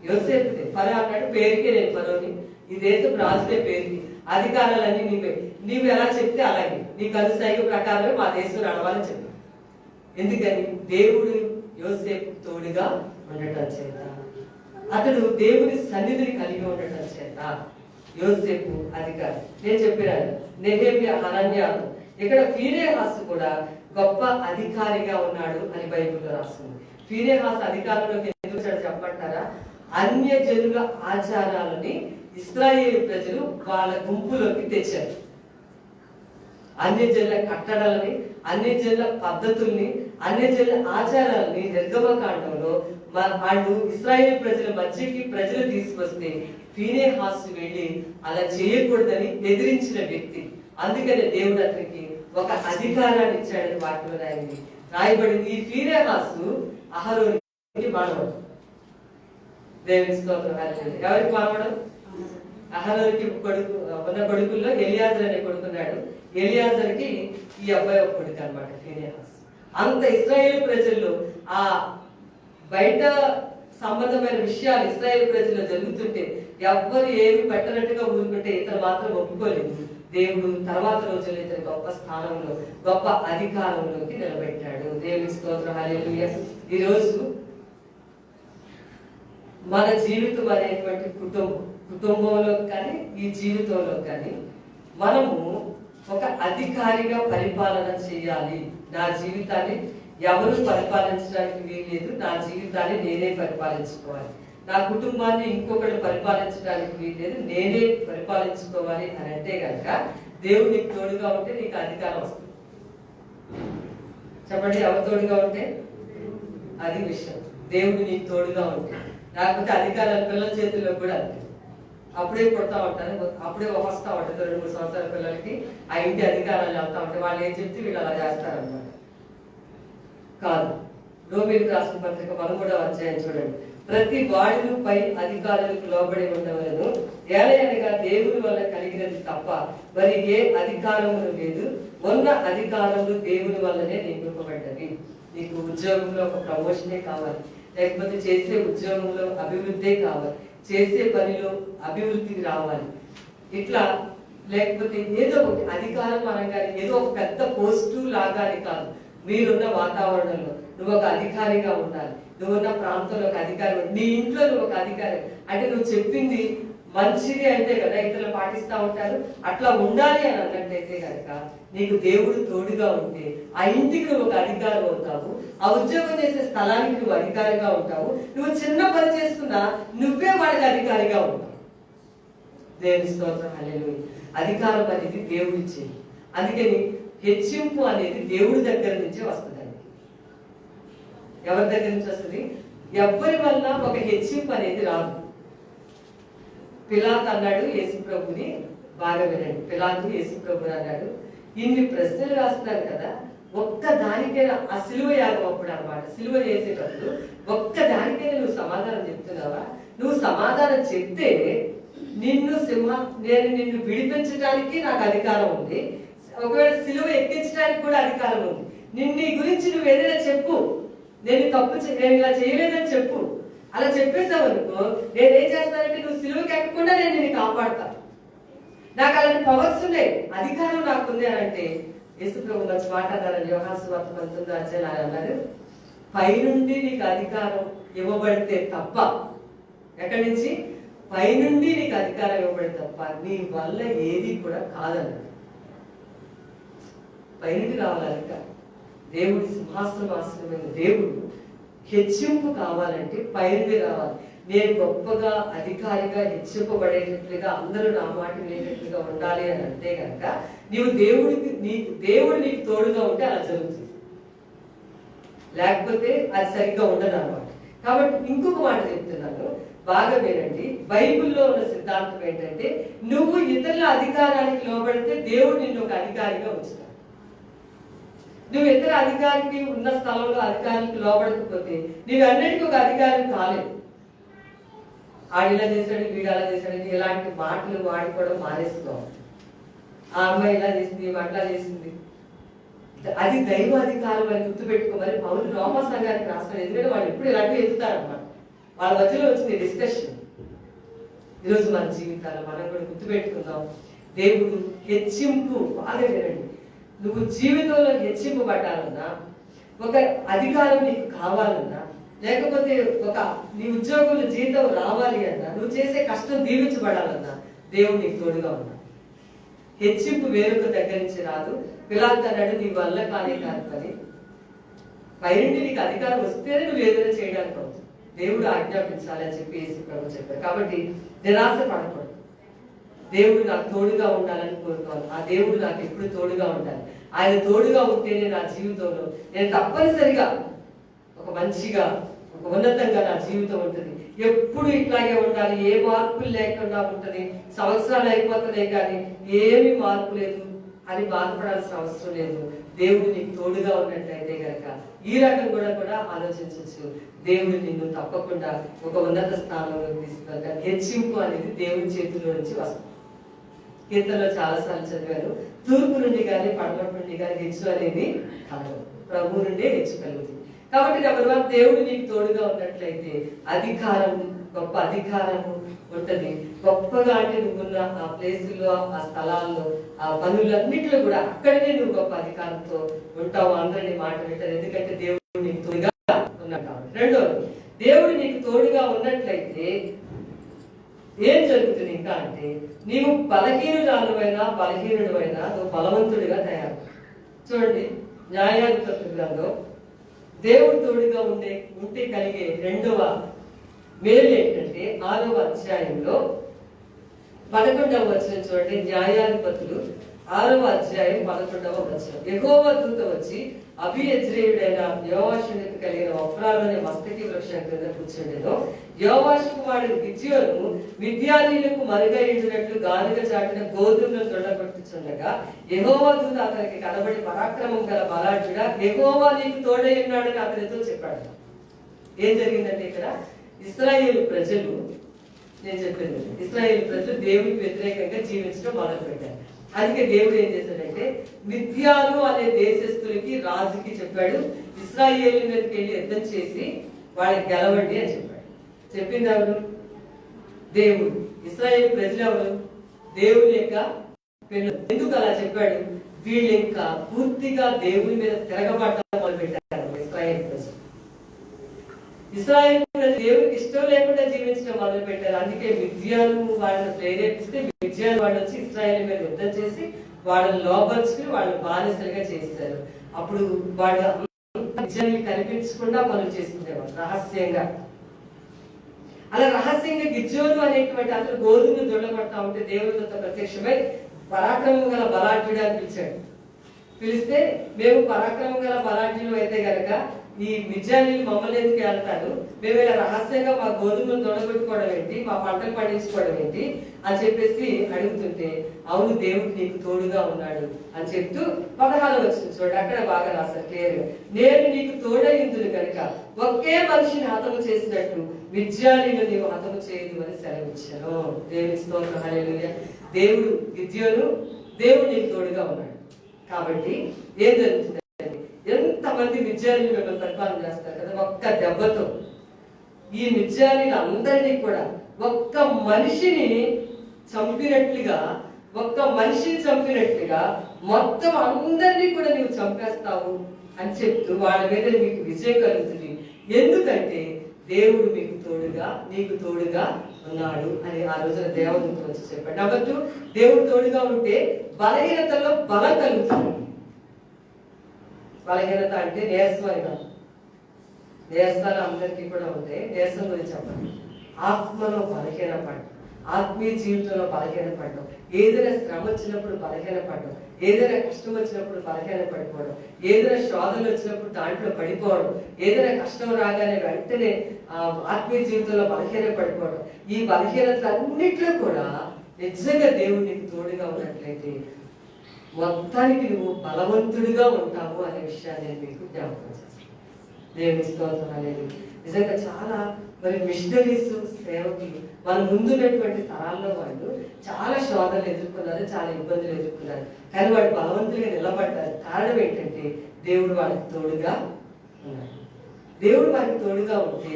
యోసేపుదే. ఫరో అన్నాడు, పేరుకే నేను ఫరోని, ఈ దేశం రాజుదే పేరుకి, అధికారాలన్నీ నీవే, నీవు ఎలా చెప్తే అలాగే, నీకు అనుసైగ ప్రకారమే మా దేశం నడవాలని చెప్పి. ఎందుకని? దేవుడు యోసేపు తోడుగా ఉండటం చేత, అతడు దేవుని సన్నిధిని కలిగి ఉండటం చేత యోసేపు అధికారి. నేను చెప్పినాను నెహెమ్యా, హనన్యాలు. ఇక్కడ ఫీనెహాసు కూడా గొప్ప అధికారిగా ఉన్నాడు అని బైబిల్లో రాస్తుంది. ఫీనెహాసు అధికారంలోకి ఎందుకు వచ్చాడు చెప్పంటారా? అన్య జనుల ఆచారాలని ఇశ్రాయేలు ప్రజలు వాళ్ళ గుంపులోకి తెచ్చారు. అన్య జనుల కట్టడలని, అన్య జనుల పద్ధతుల్ని, అన్య జనుల ఆచారాలని నిర్గమకాండంలో వాళ్ళు ఇశ్రాయేలు ప్రజల మధ్యకి ప్రజలు తీసుకొస్తే ఫీనెహాసు వెళ్ళి అలా చేయకూడదని ఎదిరించిన వ్యక్తి. అందుకనే దేవుడు అతనికి ఒక అధికారాన్ని ఇచ్చాడని వాక్యంలో రాయబడింది. ఈ ఫీనెహాసు అహరోనికి మానవుడు. దేవుని స్తోత్రం, హల్లెలూయా. ఎవరికి మానవుడు? అహరోనికి ఉన్న కొడుకుల్లో ఎలియాజర్ అనే కొడుకున్నాడు. ఎలియాజర్కి ఈ అబ్బాయి ఒక కొడుకు అనమాట ఫీనెహాసు. అంత ఇశ్రాయేలు ప్రజల్లో ఆ బయట సంబంధమైన విషయాలు ఇశ్రాయేలు ప్రజల్లో జరుగుతుంటే ఎవ్వరు ఏమి పెట్టనట్టుగా ఊరుకుంటే ఇతను మాత్రం ఒప్పుకోలేదు. దేవుడు తర్వాత రోజుల్లో ఇతను గొప్ప స్థానంలో, గొప్ప అధికారంలోకి నిలబెట్టాడు. దేవుని స్తోత్రం, హల్లెలూయా. ఈరోజు మన జీవితం అనేటువంటి కుటుంబంలో కానీ ఈ జీవితంలో కానీ మనము ఒక అధికారిగా పరిపాలన చేయాలి. నా జీవితాన్ని ఎవరు పరిపాలించడానికి వీల్లేదు, నా జీవితాన్ని నేనే పరిపాలించుకోవాలి. నా కుటుంబాన్ని ఇంకొకరు పరిపాలించడానికి వీల్లేదు, నేనే పరిపాలించుకోవాలి అని అంటే కనుక దేవుడు నీకు తోడుగా ఉంటే నీకు అధికారం వస్తుంది. చెప్పండి, ఎవరు తోడుగా ఉంటే? అది విషయం. దేవుడు నీకు తోడుగా ఉంటే, లేకపోతే అధికారాలు పిల్లల చేతుల్లో కూడా అంతే. అప్పుడే కొడతా ఉంటారు, అప్పుడే వస్తా ఉంటుంది. 2-3 సంవత్సరాల పిల్లలకి ఆ ఇంటి అధికారాలు వెళ్తా ఉంటాయి. వాళ్ళు ఏం చెప్తే వీళ్ళు అలా చేస్తారనమాట. కాదు. రోమీయులకు రాసిన పత్రిక 13వ అధ్యాయం చూడండి. ప్రతి వాడిను పై అధికారులకు లోబడి ఉండవలను, ఏలయనగా దేవుని వల్ల కలిగినది తప్ప మరి ఏ అధికారములు లేదు. ఉన్న అధికారములు దేవుని వల్లనే నింపబడ్డవి. నీకు ఉద్యోగంలో ఒక ప్రమోషనే కావాలి, లేకపోతే చేసే ఉద్యోగంలో అభివృద్ధే కావాలి, చేసే పనిలో అభివృద్ధికి రావాలి, ఇట్లా లేకపోతే ఏదో ఒకటి అధికారం అనగానే ఏదో ఒక పెద్ద పోస్టు లాగానే కాదు. మీరున్న వాతావరణంలో నువ్వు ఒక అధికారిగా ఉండాలి. నువ్వున్న ప్రాంతంలో ఒక అధికారి, నీ ఇంట్లో నువ్వు ఒక అధికారి. అంటే నువ్వు చెప్పింది మంచిది అయితే కదా ఇతరులు పాటిస్తూ ఉంటారు. అట్లా ఉండాలి అని అన్నట్టయితే కనుక నీకు దేవుడు తోడుగా ఉంటే ఆ ఇంటికి నువ్వు ఒక అధికారం అవుతావు, ఆ ఉద్యోగం చేసే స్థలానికి నువ్వు అధికారిగా ఉంటావు. నువ్వు చిన్న పని చేసుకున్నా నువ్వే వాడికి అధికారిగా ఉంటావు. దేవుని స్తోత్రం, హల్లెలూయా. అధికారం అనేది దేవుడు ఇచ్చేది. అందుకని హెచ్చింపు అనేది దేవుడి దగ్గర నుంచే వస్తుంది. ఎవరి దగ్గర నుంచి వస్తుంది? ఎవరి వల్ల ఒక హెచ్చింపు అనేది రాదు. పిలాతు అన్నాడు యేసు ప్రభుని, బాగా వినండి. పిలాతు యేసు ప్రభుని అన్నాడు, ఇన్ని ప్రశ్నలు రాస్తున్నారు కదా, ఒక్క దానికైనా ఆ సిలువ యాగం అప్పుడు అనమాట, సిలువ చేసేటప్పుడు ఒక్క దానికైనా నువ్వు సమాధానం చెప్తున్నావా? నువ్వు సమాధానం చెప్తే నేను నిన్ను విడిపించడానికి నాకు అధికారం ఉంది, ఒకవేళ సిలువ ఎక్కించడానికి కూడా అధికారం ఉంది. నీ గురించి నువ్వు ఏదైనా చెప్పు, నేను ఇలా చేయలేదని చెప్పు. అలా చెప్పేసావు అనుకో, నేనేం చేస్తానంటే నువ్వు సిలువకి ఎక్కకుండా నేను నిన్ను కాపాడతా. నాకు అలాంటి పవర్స్ ఉన్నాయి, అధికారం నాకుంది అని అంటే యేసు ప్రభు మంచి మాట అన్నారని యోహాను సువార్త 19వ అధ్యాయం అన్నారు, పైనుండి నీకు అధికారం ఇవ్వబడితే తప్ప, ఎక్కడి నుంచి? పైనుండి నీకు అధికారం ఇవ్వబడితే తప్ప నీ వల్ల ఏది కూడా కాదన్నాడు. పైనుండి రావాలి అధికారం. దేవుడి సింహాసనం ఆశ్రమైన దేవుడు హెచ్చింపు కావాలంటే పైనుండి రావాలి. నేను గొప్పగా అధికారిగా హెచ్చింపబడేటట్లుగా అందరూ నా మాట వినేటట్లుగా ఉండాలి అని అంటే కనుక దేవుడు నీకు తోడుగా ఉంటే అలా జరుగుతుంది, లేకపోతే అది సరిగ్గా ఉండదు అన్నమాట. కాబట్టి ఇంకొక మాట చెప్తున్నాను, బాగా వినండి. బైబిల్లో ఉన్న సిద్ధాంతం ఏంటంటే నువ్వు ఇతరుల అధికారానికి లోబడితే దేవుడు నిన్ను ఒక అధికారిగా ఉంచుతాడు. నువ్వు ఇతర అధికారికి ఉన్న స్థలంలో అధికారికి లోబడకపోతే నువ్వు అన్నిటికీ ఒక అధికారి కాలేదు. ఆడిలా చేశాడు, వీడు అలా చేశాడు, ఇలాంటి మాటలు వాడుకోవడం మానేసుకోవాలి. ఆ అమ్మాయి ఇలా చేసింది, అట్లా చేసింది, అది దైవ అధికారం అని గుర్తుపెట్టుకోమని పౌరులు రోమా సంఘానికి రాస్తాడు. ఎందుకంటే వాళ్ళు ఎప్పుడు ఇలాంటివి ఎదుగుతారన్నమాట. వాళ్ళ మధ్యలో వచ్చింది డిస్కషన్. ఈరోజు మన జీవితాలు మనం కూడా గుర్తుపెట్టుకుందాం. దేవుడు హెచ్చింపు, బాగా వినండి, నువ్వు జీవితంలో హెచ్చింపబడాలన్నా, ఒక అధికారం నీకు కావాలన్నా, లేకపోతే నీ ఉద్యోగంలో జీతం రావాలి అన్నా, నువ్వు చేసే కష్టం దీవించబడాలన్నా దేవుడు నీకు తోడుగా ఉన్నాడు. హెచ్చింపు వేరొక దగ్గర నుంచి రాదు. పిలాతు అన్నాడు, నీ వల్ల కాదు పని, పైనుండి నీకు అధికారం వస్తేనే నువ్వు ఏదైనా చేయడానికి అవుతుంది. దేవుడు ఆజ్ఞాపించాలి అని చెప్పి యేసు ప్రభు చెప్పారు. కాబట్టి నిరాశ పడకూడదు. దేవుడు నాకు తోడుగా ఉండాలని కోరుకోవాలి. ఆ దేవుడు నాకు ఎప్పుడు తోడుగా ఉండాలి. ఆయన తోడుగా ఉంటేనే నా జీవితంలో నేను తప్పనిసరిగా ఒక మంచిగా, ఒక ఉన్నతంగా నా జీవితం ఉంటుంది. ఎప్పుడు ఇట్లాగే ఉండాలి, ఏ మార్పులు లేకుండా ఉంటుంది. సంవత్సరాలు అయిపోతున్నాయి కానీ ఏమి మార్పు లేదు అని బాధపడాల్సిన అవసరం లేదు. దేవుడు నీకు తోడుగా ఉన్నట్లయితే కనుక ఈ రకం కూడా ఆలోచించవచ్చు. దేవుడు నిన్ను తప్పకుండా ఒక ఉన్నత స్థానంలో తీసుకెళ్తాడు. హెచ్చింపు అనేది దేవుని చేతిలో నుంచి వస్తుంది. కీర్తనలో చాలాసార్లు చదివారు, తూర్పు నుండి కానీ పడమటి నుండి కానీ హెచ్చు అనేది కలగదు, ప్రభు నుండే హెచ్చు కలుగుతుంది. కాబట్టి నెంబర్ 1, దేవుడు నీకు తోడుగా ఉన్నట్లయితే అధికారం, గొప్ప అధికారము ఉంటుంది. గొప్పగా అంటే నువ్వున్న ఆ ప్లేసుల్లో, ఆ స్థలాల్లో, ఆ పనులన్నింటిలో కూడా అక్కడనే నువ్వు గొప్ప అధికారంతో ఉంటావు. అందరినీ మాట వింటారు, ఎందుకంటే దేవుడు నీకు తోడుగా ఉన్నాడు. రెండోది, దేవుడు నీకు తోడుగా ఉన్నట్లయితే ఏం జరుగుతుంది ఇంకా అంటే, నీవు బలహీనురాలువైనా బలహీనుడువైనా నువ్వు బలవంతుడిగా తయారు. చూడండి, న్యాయాధిపతుల గ్రంథం దేవుడు తోడుగా ఉంటే కలిగే రెండవ మేలు ఏంటంటే 6వ అధ్యాయంలో 11వ వచనం చూడండి. న్యాయాధిపతులు 6వ అధ్యాయం 11వ వచనం. యెహోవా దూత వచ్చి అభియజ్రేయుడైన యోవాషునికి కలిగిన ఒఫ్రాలోని మస్తకి వృక్షం క్రింద కూర్చుండెను. యోవాషు కుమారుడు గిద్యోను మిద్యానీయులకు మరుగైండినట్లు గానుగ చాటిన గోధుమలను దొండగొట్టుచుండగా యెహోవా దూత అతనికి కనబడి పరాక్రమం గల బలాఢ్యుడా, యెహోవా నీకు తోడై ఉన్నాడని అతనితో చెప్పాడు. ఏం జరిగిందంటే ఇక్కడ ఇశ్రాయేలు ప్రజలు, నేను చెప్పింది, ఇశ్రాయేలు ప్రజలు దేవునికి వ్యతిరేకంగా జీవించడం మొదలు పెట్టారు. అందుకే దేవుడు ఏం చేశాడంటే మిద్యాను అనే దేశస్తులకి రాజుకి చెప్పాడు, ఇశ్రాయేలు మీదకి వెళ్ళి యుద్ధం చేసి వాళ్ళకి గెలవండి అని చెప్పాడు. చెప్పింది ఎవరు? దేవుడు. ఇశ్రాయేలు ప్రజలు ఎవరు? దేవుని యొక్క పిల్లలు. ఎందుకు అలా చెప్పాడు? వీళ్ళు ఇంకా పూర్తిగా దేవుని మీద తిరగబడటం మొదలు పెట్టారు. ఇశ్రాయేలు ప్రజలు దేవునికి ఇష్టం లేకుండా జీవించడం మొదలు పెట్టారు. అందుకే మిద్యాను వాళ్ళని ప్రేరేపిస్తే మిద్యాను వాళ్ళు వచ్చి ఇశ్రాయేలు మీద యుద్ధం చేసి వాళ్ళని లోపరుచుకుని వాళ్ళని బానిసలుగా చేశారు. అప్పుడు వాళ్ళు మిద్యాన్ని కనిపించకుండా పనులు చేసుకునేవారు రహస్యంగా. అలా రహస్యంగా గిద్యోను అనేటువంటి అతను గోధుమను దొండగొడతా ఉంటే దేవుడితో ప్రత్యక్షమై పరాక్రమం గల బలాఢ్యుడు అని పిలిచాడు. పిలిస్తే మేము పరాక్రమం గల బలాఢ్యులు అయితే గనక ఈ మిద్యానీయులు మమ్మల్ని ఎందుకు వెళ్తారు, మేము ఇలా రహస్యంగా మా గోధుమలు దొడగొట్టుకోవడం ఏంటి, మా పంటలు పండించుకోవడం ఏంటి అని చెప్పేసి అడుగుతుంటే, అవును దేవుడు నీకు తోడుగా ఉన్నాడు అని చెప్తూ 16వ వచనం చూడండి, అక్కడ బాగా రాశారు క్లియర్. నేను నీకు తోడైందును కనుక ఒకే మనిషిని హతము చేసినట్టు మిద్యానీయులు నీవు హతము చేయదు అని సెలవిచ్చాను. దేవుని స్తోత్రం, హల్లెలూయా. దేవుడు గిద్యోను, దేవుడు నీకు తోడుగా ఉన్నాడు. కాబట్టి ఏం జరుగుతుంది? ఎంతమంది మిద్యానీయులు మిమ్మల్ని పరిపాలన చేస్తారు కదా, ఒక్క దెబ్బతో ఈ మిద్యానీయులు అందరినీ కూడా ఒక్క మనిషిని చంపినట్లుగా మొత్తం అందరినీ కూడా నీవు చంపేస్తావు అని చెప్తూ వాళ్ళ మీద మీకు విజయం కలుగుతుంది. ఎందుకంటే దేవుడు నీకు తోడుగా ఉన్నాడు అని ఆ రోజున దేవదూత వచ్చి చెప్పాడు. నెంబర్ 2, దేవుడు తోడుగా ఉంటే బలహీనతలో బలం కలుగుతుంది. బలహీనత అంటే నీరసం అని కాదు, నీరసాలు అందరికీ కూడా ఉంటాయి. నీరసం గురించి చెప్పండి. ఆత్మలో బలహీనపడడం, ఆత్మీయ జీవితంలో బలహీనపడడం, ఏదైనా శ్రమ వచ్చినప్పుడు బలహీనపడడం, ఏదైనా కష్టం వచ్చినప్పుడు బలహీనపడిపోవడం, ఏదైనా శోధనలు వచ్చినప్పుడు దాంట్లో పడిపోవడం, ఏదైనా కష్టం రాగానే వెంటనే ఆత్మీయ జీవితంలో బలహీనపడిపోవడం, ఈ బలహీనతలన్నిట్లో కూడా నిజంగా దేవుడు నీకు తోడుగా ఉన్నట్లయితే మొత్తానికి నువ్వు బలవంతుడిగా ఉంటావు అనే విషయాన్ని నేను మీకు జ్ఞాపకం చేస్తాను. దేవుని స్తోత్రం అనేది నిజంగా చాలా మరి మిషనరీస్ సేవకులు మన ముందున్నటువంటి తరాల్లో వాళ్ళు చాలా శోధనలు ఎదుర్కొన్నారు, చాలా ఇబ్బందులు ఎదుర్కొన్నారు. కానీ వాళ్ళు బలవంతులుగా నిలబడ్డారు. కారణం ఏంటంటే దేవుడు వాళ్ళకి తోడుగా ఉన్నాడు. దేవుడు వాళ్ళకి తోడుగా ఉంటే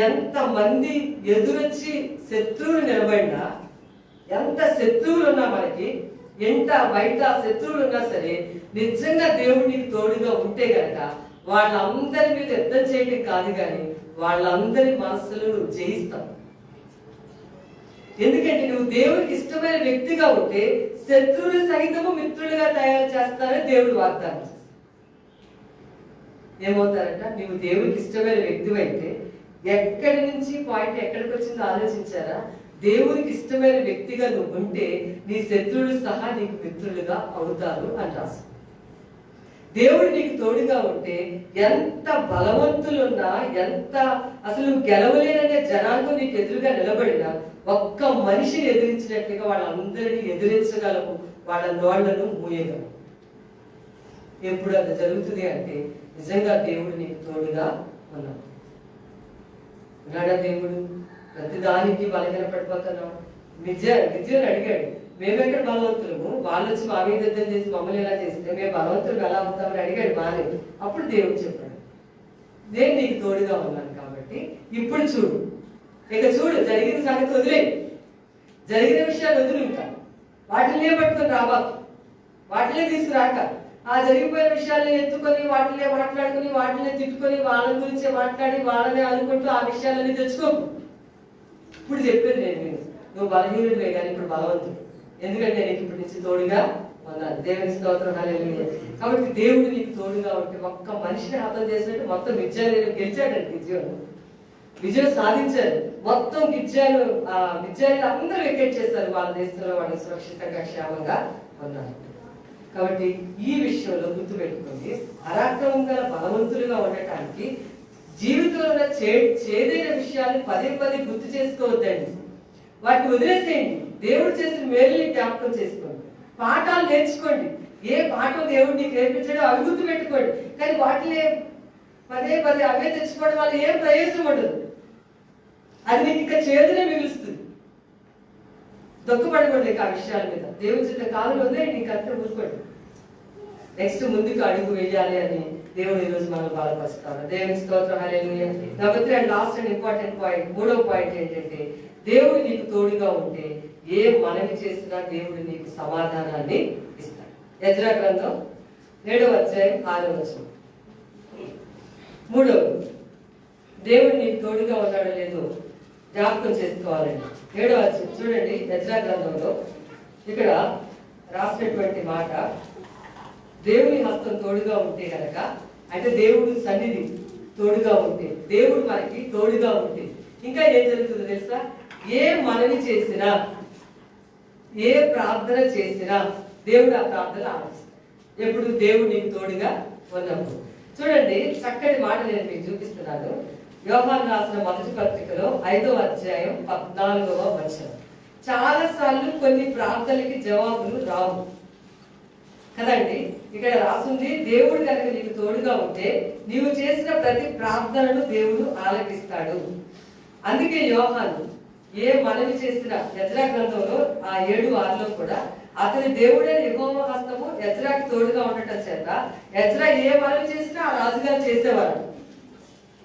ఎంతమంది ఎదురొచ్చి శత్రువులు నిలబడినా, ఎంత శత్రువులు ఉన్నా మనకి, ఎంత బయట శత్రువులు ఉన్నా సరే నిజంగా దేవుడు నీకు తోడుగా ఉంటే గనక వాళ్ళందరి మీద యుద్ధం చేయడం కాదు, కానీ వాళ్ళందరి మనసులను నువ్వు జయిస్తావు. ఎందుకంటే నువ్వు దేవుడికి ఇష్టమైన వ్యక్తిగా ఉంటే శత్రువులు సహితము మిత్రులుగా తయారు చేస్తారని దేవుడు వాగ్దానం చేస్తాడు. ఏమవుతారంట? నువ్వు దేవుడికి ఇష్టమైన వ్యక్తి అయితే ఎక్కడి నుంచి పాయింట్ ఎక్కడికి వచ్చిందో ఆలోచించారా? దేవుడికి ఇష్టమైన వ్యక్తిగా నువ్వు ఉంటే నీ శత్రువులు సహా నీకు మిత్రులుగా అవుతారు అని రాసు. దేవుడు నీకు తోడుగా ఉంటే ఎంత బలవంతులున్నా, ఎంత అసలు గెలవలేననే జనాంగం నీకు ఎదురుగా నిలబడినా ఒక్క మనిషిని ఎదిరించినట్టుగా వాళ్ళందరినీ ఎదిరించగలవు, వాళ్ళ నోళ్లను మూయగలవు. ఎప్పుడు అది జరుగుతుంది అంటే నిజంగా దేవుడు నీకు తోడుగా ఉన్నాడు. దేవుడు ప్రతిదానికి బలహీన పడిపోతున్నాం. విద్యను అడిగాడు, మేమెక్కడ బలవంతులము, వాళ్ళు వచ్చి మా మీద యుద్ధం చేసి మమ్మల్ని ఎలా చేస్తే మేము బలవంతులు ఎలా అవుతామని అడిగాడు. బానే. అప్పుడు దేవుడు చెప్పాడు, నేను నీకు తోడుగా ఉన్నాను కాబట్టి ఇప్పుడు చూడు, ఇక చూడు, జరిగిన సంగతి వదిలే, జరిగిన విషయాలు వదిలి ఉంటా, వాటినే పట్టుకొని రాబా, వాటినే తీసుకురాక, ఆ జరిగిపోయిన విషయాన్ని ఎత్తుకొని వాటినే మాట్లాడుకుని వాటినే తిట్టుకొని వాళ్ళ గురించే మాట్లాడి వాళ్ళనే అనుకుంటూ ఆ విషయాలన్నీ తెచ్చుకోకు. ఇప్పుడు చెప్పేది నేను, నువ్వు బలహీనుడివే కానీ ఇప్పుడు బలవంతుడు, ఎందుకంటే నీకు ఇప్పటి నుంచి తోడుగా ఉన్నాను. దేవుని స్తోత్రం, హల్లెలూయా. కాబట్టి దేవుడు నీకు తోడుగా ఉంటే ఒక్క మనిషిని హతం చేసినట్టు మొత్తం విజయాలు గెలిచాడండి. విజయం సాధించారు. మొత్తం విజయాలు అందరూ వికెట్ చేస్తారు. వాళ్ళ దేశంలో వాళ్ళు సురక్షితంగా క్షేమంగా ఉన్నారు. కాబట్టి ఈ విషయంలో గుర్తుపెట్టుకోండి, పరాక్రమం గల బలవంతులుగా ఉండటానికి జీవితంలో ఉన్న చేదైన విషయాలు పదే పదే గుర్తు చేసుకోవద్దండి. వాటిని వదిలేసేయండి. దేవుడు చేసిన మేలుని జ్ఞాపకం చేసుకోండి. పాఠాలు నేర్చుకోండి. ఏ పాఠం దేవుడు నీకు నేర్పించాడో అవి గుర్తు పెట్టుకోండి. కానీ వాటిని పదే పదే అవే తెచ్చుకోవడం వల్ల ఏం ప్రయోజనం ఉండదు. అది నీకు ఇంకా చేదునే మిగులుస్తుంది. దుఃఖపడకూడదు ఇక ఆ విషయాల మీద. దేవుడి చిత్త కాలం ఉందే నీకు అంతా ఊరుకోండి. నెక్స్ట్ ముందుకు అడుగు వేయాలి అని దేవుడు ఈరోజు మనం బలపరుస్తాడు. దేవుని స్తోత్రం, hallelujah. Number 3 and last and important point, మూడో పాయింట్ ఏంటంటే, దేవుడు నీకు తోడుగా ఉంటే ఏ మనవి చేసినా దేవుడు నీకు సమాధానాన్ని ఇస్తాడు. ఎజ్రా గ్రంథం 7వ అధ్యాయం 6వ వచనం. మూడవది, దేవుడు నీకు తోడుగా ఉన్నాడో లేదో జ్ఞాపకం చేసుకోవాలండి. 7వ అధ్యాయం చూడండి. ఎజ్రా గ్రంథంలో ఇక్కడ రాసినటువంటి మాట, దేవుని హస్తం తోడుగా ఉంటే కనుక, అంటే దేవుడు సన్నిధి తోడుగా ఉంటే, దేవుడు మనకి తోడుగా ఉంటే ఇంకా ఏం జరుగుతుందో తెలుసా? ఏ మనవి చేసినా, ఏ ప్రార్థన చేసినా దేవుడు ఆ ప్రార్థన ఆలకిస్తాడు. ఎప్పుడు? దేవుడు నీకు తోడుగా ఉన్నప్పుడు. చూడండి, చక్కటి మాట నేను మీకు చూపిస్తున్నాను. యోహాను రాసిన మొదటి పత్రికలో 5వ అధ్యాయం 14వ వచనం. చాలా సార్లు కొన్ని ప్రార్థనలకి జవాబులు రావు కదండి. ఇక్కడ రాసింది, దేవుడు కనుక నీకు తోడుగా ఉంటే నీవు చేసిన ప్రతి ప్రార్థనను దేవుడు ఆలకిస్తాడు. అందుకే యోహాను ఏ మనవి చేసినా, ఎజ్రా గ్రంథంలో ఆ 7:6లో కూడా అతని దేవుడే యెహోవా హస్తము ఎజ్రాకి తోడుగా ఉండటం చేత ఎజ్రా ఏ మనవి చేసినా ఆ రాజుగారు చేసేవారు.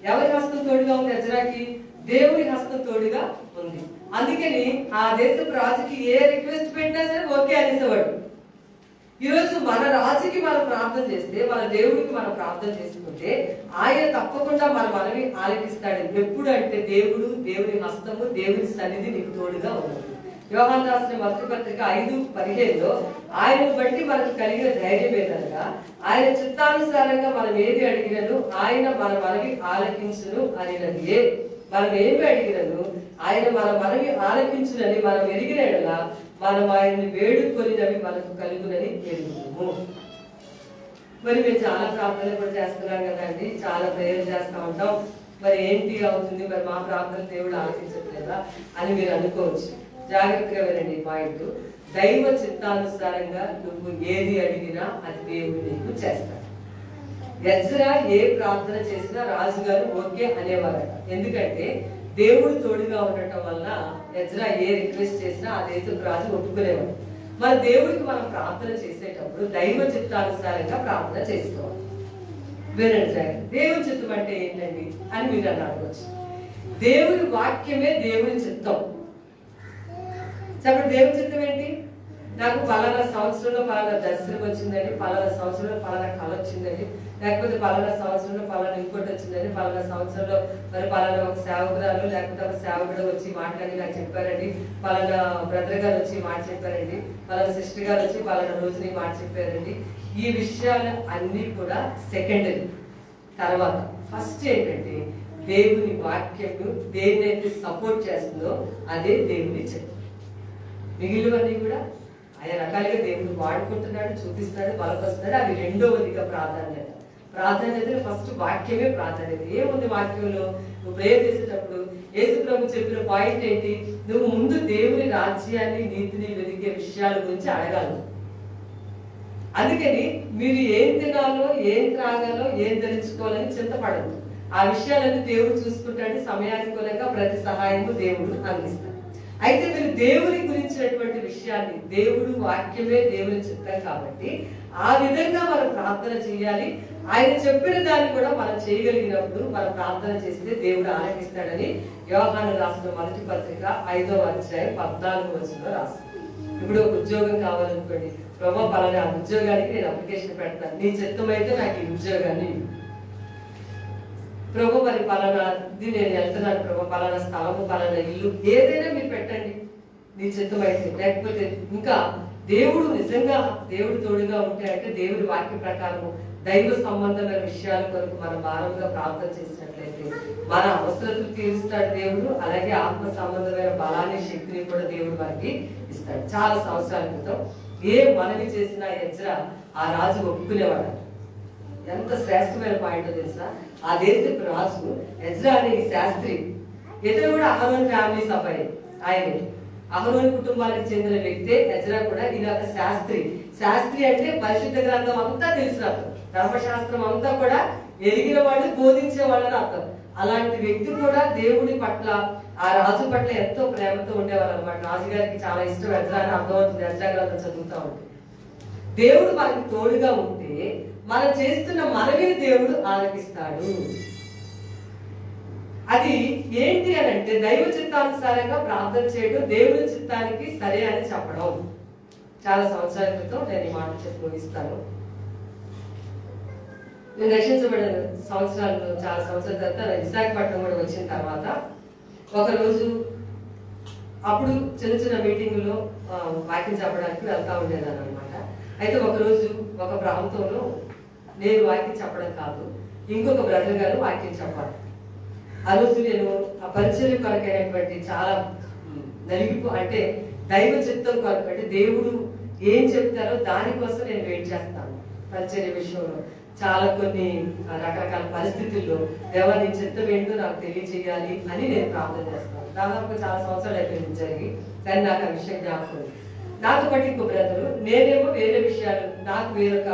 ఎవరి హస్తం తోడుగా ఉంది ఎజ్రాకి? దేవుని హస్తం తోడుగా ఉంది. అందుకని ఆ దేశపు రాజుకి ఏ రిక్వెస్ట్ పెట్టినా సరే ఓకే అనేసేవాడు. ఈరోజు మన రాజుకి మనం ప్రార్థన చేస్తే, మన దేవుడికి మనం ప్రార్థన చేసుకుంటే ఆయన తప్పకుండా మన మనవి ఆలకిస్తాడు. ఎప్పుడు అంటే దేవుడు, దేవుని హస్తము, దేవుని సన్నిధి నీకు తోడుగా ఉన్నది. యోహాను రాసిన మొదటి పత్రిక 5:15లో ఆయన బట్టి మనకు కలిగిన ధైర్యం ఏదనగా, ఆయన చిత్తానుసారంగా మనం ఏది అడిగినను ఆయన మన మనవి ఆలకించును అనినది. మనం ఏమి అడిగినను ఆయన మన మనవి ఆలకించునని మనం ఎరిగినలా మనం ఆయన్ని వేడుకొనినవి మనకు కలుగునని ఎరుగుము. మరి మేము చాలా ప్రార్థనలు కూడా చేస్తున్నాం కదండి, చాలా ప్రేయర్ చేస్తూ ఉంటాం. మరి ఏంటి అవుతుంది, మరి మా ప్రార్థన దేవుడు ఆలకించట్లేదా అని మీరు అనుకోవచ్చు. జాగ్రత్తగా వినండి ఈ పాయింట్. దైవ చిత్తానుసారంగా నువ్వు ఏది అడిగినా అది దేవుడు నీకు చేస్తాడు. ఎజ్రా ఏ ప్రార్థన చేసినా రాజుగారు ఓకే అనేవారట. ఎందుకంటే దేవుడు తోడుగా ఉండటం వల్ల ఎజ్రా ఏ రిక్వెస్ట్ చేసినా ఆ దేశపు రాజు ఒప్పుకునేవాడు. మన దేవుడికి మనం ప్రార్థన చేసేటప్పుడు దైవ చిత్తానుసారంగా ప్రార్థన చేసుకోవాలి. వినండి, దేవుని చిత్తం అంటే ఏంటండి అని మీరు అడగవచ్చు. దేవుని వాక్యమే దేవుని చిత్తం. చెప్పండి, దేవుని చిత్తం ఏంటి? నాకు పలానా సంవత్సరంలో పలానా దర్శనం వచ్చిందండి, పలానా సంవత్సరంలో పలానా కళ వచ్చిందండి, లేకపోతే పలానా సంవత్సరంలో పలానా ఇంకోటి వచ్చిందండి, పలానా సంవత్సరంలో మరి పలానా ఒక సేవకురాలు లేకపోతే ఒక సేవకుడు వచ్చి మాట్లాడి నాకు చెప్పారండి, పలానా బ్రదర్ గారు వచ్చి మాట చెప్పారండి, పలానా సిస్టర్ గారు వచ్చి పలానా రోజుని మాట చెప్పారండి. ఈ విషయాలు అన్నీ కూడా సెకండరీ. తర్వాత ఫస్ట్ ఏంటంటే దేవుని వాక్యం దేన్నైతే సపోర్ట్ చేస్తుందో అదే దేవుని చిత్తం. మిగిలినవన్నీ కూడా ఆయా రకాలుగా దేవుడు వాడుకుంటున్నాడు, చూపిస్తున్నాడు, బలపరుస్తున్నాడు. అవి రెండవదిగా ప్రాధాన్యత. ఫస్ట్ వాక్యమే ప్రాధాన్యత. ఏముంది వాక్యంలో? నువ్వు ప్రేయర్ చేసేటప్పుడు యేసు ప్రభు చెప్పిన పాయింట్ ఏంటి? నువ్వు ముందు దేవుని రాజ్యాన్ని, నీతిని వెతికే విషయాల గురించి అడగాలి. అందుకని మీరు ఏం తినాలో, ఏం త్రాగాలో, ఏం ధరించుకోవాలని చింతపడదు. ఆ విషయాలన్నీ దేవుడు చూసుకుంటాడు. సమయానుకూలంగా ప్రతి సహాయము దేవుడు అందిస్తాడు. అయితే మీరు దేవుని గురించినటువంటి విషయాన్ని, దేవుడు వాక్యమే దేవుని చిత్తం కాబట్టి ఆ విధంగా మనం ప్రార్థన చేయాలి. ఆయన చెప్పిన దాన్ని కూడా మనం చేయగలిగినప్పుడు మనం ప్రార్థన చేస్తే దేవుడు ఆలకిస్తాడని యోహాను రాసిన మొదటి పత్రిక 5వ అధ్యాయం 14వ వచనంలో రాస్తుంది. ఇప్పుడు ఒక ఉద్యోగం కావాలనుకోండి, ప్రభు పలానా ఉద్యోగానికి నేను అప్లికేషన్ పెడతాను, నీ చిత్తం అయితే నాకు ఈ ఉద్యోగాన్ని ప్రభు, మరి పలానాది నేను వెళ్తున్నాను ప్రభు, పలానా స్థలము, పలానా ఇల్లు, ఏదైనా మీరు పెట్టండి నీ చిత్తం అయితే. లేకపోతే ఇంకా దేవుడు నిజంగా దేవుడు తోడుగా ఉంటే అంటే దేవుడి వాక్య ప్రకారము దైవ సంబంధమైన విషయాల కొరకు మనం భారంగా ప్రార్థన చేసినట్లయితే మన అవసరతలు తీరుస్తాడు దేవుడు. అలాగే ఆత్మ సంబంధమైన బలాన్ని, శక్తిని కూడా దేవుడు మనకి ఇస్తాడు. చాలా సంవత్సరాల క్రితం ఏ మనవి చేసినా ఎజ్రా ఆ రాజు ఒప్పుకునేవాడు. ఎంత శ్రేష్టమైన పాయింట్ తెలుసా? ఆ దేశపు రాజు ఎజ్రా అనే ఈ శాస్త్రి, ఇతను కూడా అహరోన్ ఫ్యామిలీస్ అబ్బాయి. ఆయనే అహరోన్ కుటుంబానికి చెందిన వ్యక్తే ఎజ్రా కూడా. ఈయన ఒక శాస్త్రి. శాస్త్రి అంటే పరిశుద్ధ గ్రంథం అంతా తెలిసిన అర్థం, ధర్మశాస్త్రం అంతా కూడా ఎరిగిన వాళ్ళు, బోధించే వాళ్ళని అర్థం. అలాంటి వ్యక్తి కూడా దేవుడి పట్ల, ఆ రాజు పట్ల ఎంతో ప్రేమతో ఉండేవాళ్ళు అనమాట. రాజుగారికి చాలా ఇష్టం ఎజ్రా అని అర్థమవుతుంది ఎజ్రా గ్రంథం చదువుతా ఉంటే. దేవుడు మనకి తోడుగా ఉంటే మనం చేస్తున్న మనవిని దేవుడు ఆలకిస్తాడు. అది ఏంటి అని అంటే దైవ చిత్తానుసారంగా ప్రార్థన చేయడం, దేవుడి చిత్తానికి సరే అని చెప్పడం. చాలా సంవత్సరాల క్రితం నేను ఈ మాట చెప్పి ముగిస్తాను. నేను రక్షించబడిన సంవత్సరాలు, చాలా సంవత్సరాల తర్వాత విశాఖపట్నం కూడా వచ్చిన తర్వాత ఒకరోజు అప్పుడు చిన్న చిన్న మీటింగుల్లో వాక్యం చెప్పడానికి వెళ్తా ఉండేదాన్ని అనమాట. అయితే ఒకరోజు ఒక ప్రాంతంలో నేను వాక్యం చెప్పడం కాదు, ఇంకొక బ్రదర్ గారు వాక్యం చెప్పాలి. ఆ రోజు నేను ఆ పరిచర్య కొరకైనటువంటి చాలా అంటే దైవ చిత్తం కొరకు, అంటే దేవుడు ఏం చెప్తారో దానికోసం నేను వెయిట్ చేస్తాను. పరిచర్య విషయంలో చాలా కొన్ని రకరకాల పరిస్థితుల్లో దేవా నీ చిత్తం ఏంటో నాకు తెలియజేయాలి అని నేను ప్రార్థన చేస్తాను. దాదాపు చాలా సంవత్సరాలు అయిపోయింది జరిగి, కానీ నాకు ఆ విషయం జ్ఞాపకం. నాతో పాటు ఇంకో బ్రదరు, నేనేమో వేరే విషయాలు, నాకు వేరొక,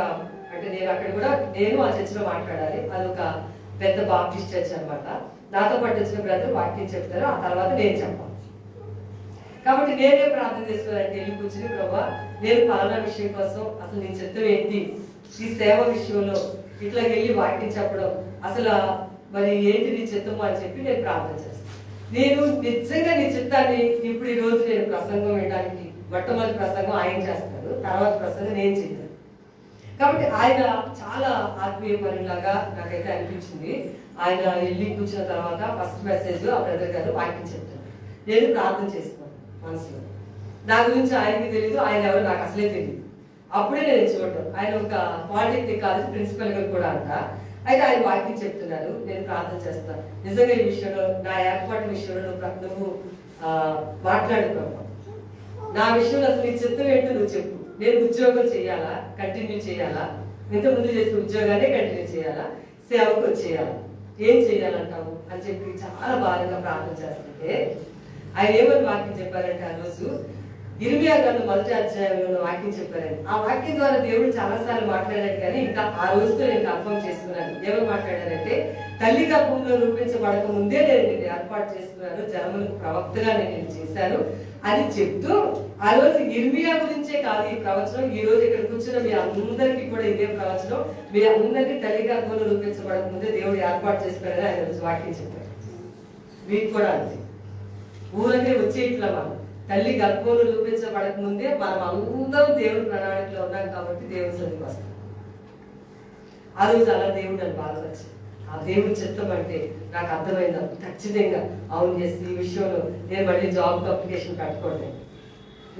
అంటే నేను అక్కడ కూడా నేను ఆ చర్చిలో మాట్లాడాలి. అదొక పెద్ద బాప్టిస్ట్ చర్చ్ అనమాట. నాతో పాటు వచ్చిన బ్రదర్ వాక్యం చెప్తారు, ఆ తర్వాత నేను చెప్పాలి. కాబట్టి నేనే ప్రార్థన చేసుకోవాలంటే వెళ్ళి కూర్చుని, ప్రభా నేను పాలనా విషయం కోసం అసలు నీ చిత్తం ఏంటి, ఈ సేవ విషయంలో ఇట్లా వెళ్ళి వాక్యం చెప్పడం, అసలు మరి ఏంటి నీ చిత్తము అని చెప్పి నేను ప్రార్థన చేస్తాను. నేను నిజంగా నీ చిత్తాన్ని ఇప్పుడు ఈ రోజు నేను ప్రసంగం వినడానికి, మొట్టమొదటి ప్రసంగం ఆయన చేస్తారు, తర్వాత ప్రసంగం నేను చేశాను. కాబట్టి ఆయన చాలా ఆత్మీయ పనిలాగా నాకైతే అనిపించింది. ఆయన వెళ్ళి కూర్చున్న తర్వాత ఫస్ట్ మెసేజ్ ఆ బ్రదర్ గారు వాక్యం చెప్తారు, నేను ప్రార్థన చేస్తున్నాను మనసులో. నా గురించి ఆయనకి తెలియదు, ఆయన ఎవరు నాకు అసలే తెలియదు. అప్పుడే నేను చూడటం, ఆయన ఒక పాలిటెక్నిక్ కాలేజ్ ప్రిన్సిపల్ గారు కూడా అంట. అయితే ఆయన వాక్యం చెప్తున్నారు, నేను ప్రార్థన చేస్తాను. నిజంగా ఈ విషయంలో, నా ఏర్పాటు విషయంలో నువ్వు మాట్లాడుకోవా, నా విషయంలో అసలు నీ చిత్తం ఏంటో నువ్వు చెప్పు. నేను ఉద్యోగం చేయాలా, కంటిన్యూ చేయాలా, ఇంతకుముందు చేసిన ఉద్యోగాన్ని కంటిన్యూ చేయాలా, సేవకు వచ్చేయాలా, ఏం చేయాలంటావు అని చెప్పి చాలా బాగా ప్రార్థన చేస్తుంటే ఆయన ఏమని వాక్యం చెప్పారంటే, ఆ రోజు ఇర్మియా గ్రంథం 1వ అధ్యాయంలో వాక్యం చెప్పారండి. ఆ వాక్యం ద్వారా దేవుడు చాలాసార్లు మాట్లాడాడు, కానీ ఇంకా ఆ రోజుతో నేను కన్ఫర్మ్ చేస్తున్నాను. ఏమని మాట్లాడారంటే, తల్లి గర్భంలో రూపించబడక ముందే నేను నిన్ను ఏర్పాటు చేస్తున్నాను, జనములకు ప్రవక్తగా నేను చేశాను అని చెప్తూ, ఆ రోజు ఇర్మియా గురించే కాదు ఈ ప్రవచనం, ఈ రోజు ఇక్కడ కూర్చున్న మీ అందరికీ కూడా ఇదే ప్రవచనం. మీ అందరికీ తల్లి గర్భంలో రూపించబడక ముందే దేవుడు ఏర్పాటు చేస్తున్నాడని ఆయన రోజు వాక్యం చెప్పారు. మీకు కూడా అంతే, ఊరకే వచ్చే ఇట్లా మనం తల్లి గర్భంలో రూపించబడక ముందే మనం అందరం దేవుడి ప్రణాళికలో ఉన్నాం కాబట్టి దేవుడి సన్నిధికి వస్తాం. ఆ రోజు అలా దేవుడు నన్ను బాధపరిచి, ఆ దేవుడి చిత్తం అంటే నాకు అర్థమైందా ఖచ్చితంగా, అవును ఎస్, ఈ విషయంలో నేను మళ్ళీ జాబ్ అప్లికేషన్ పెట్టుకోండి,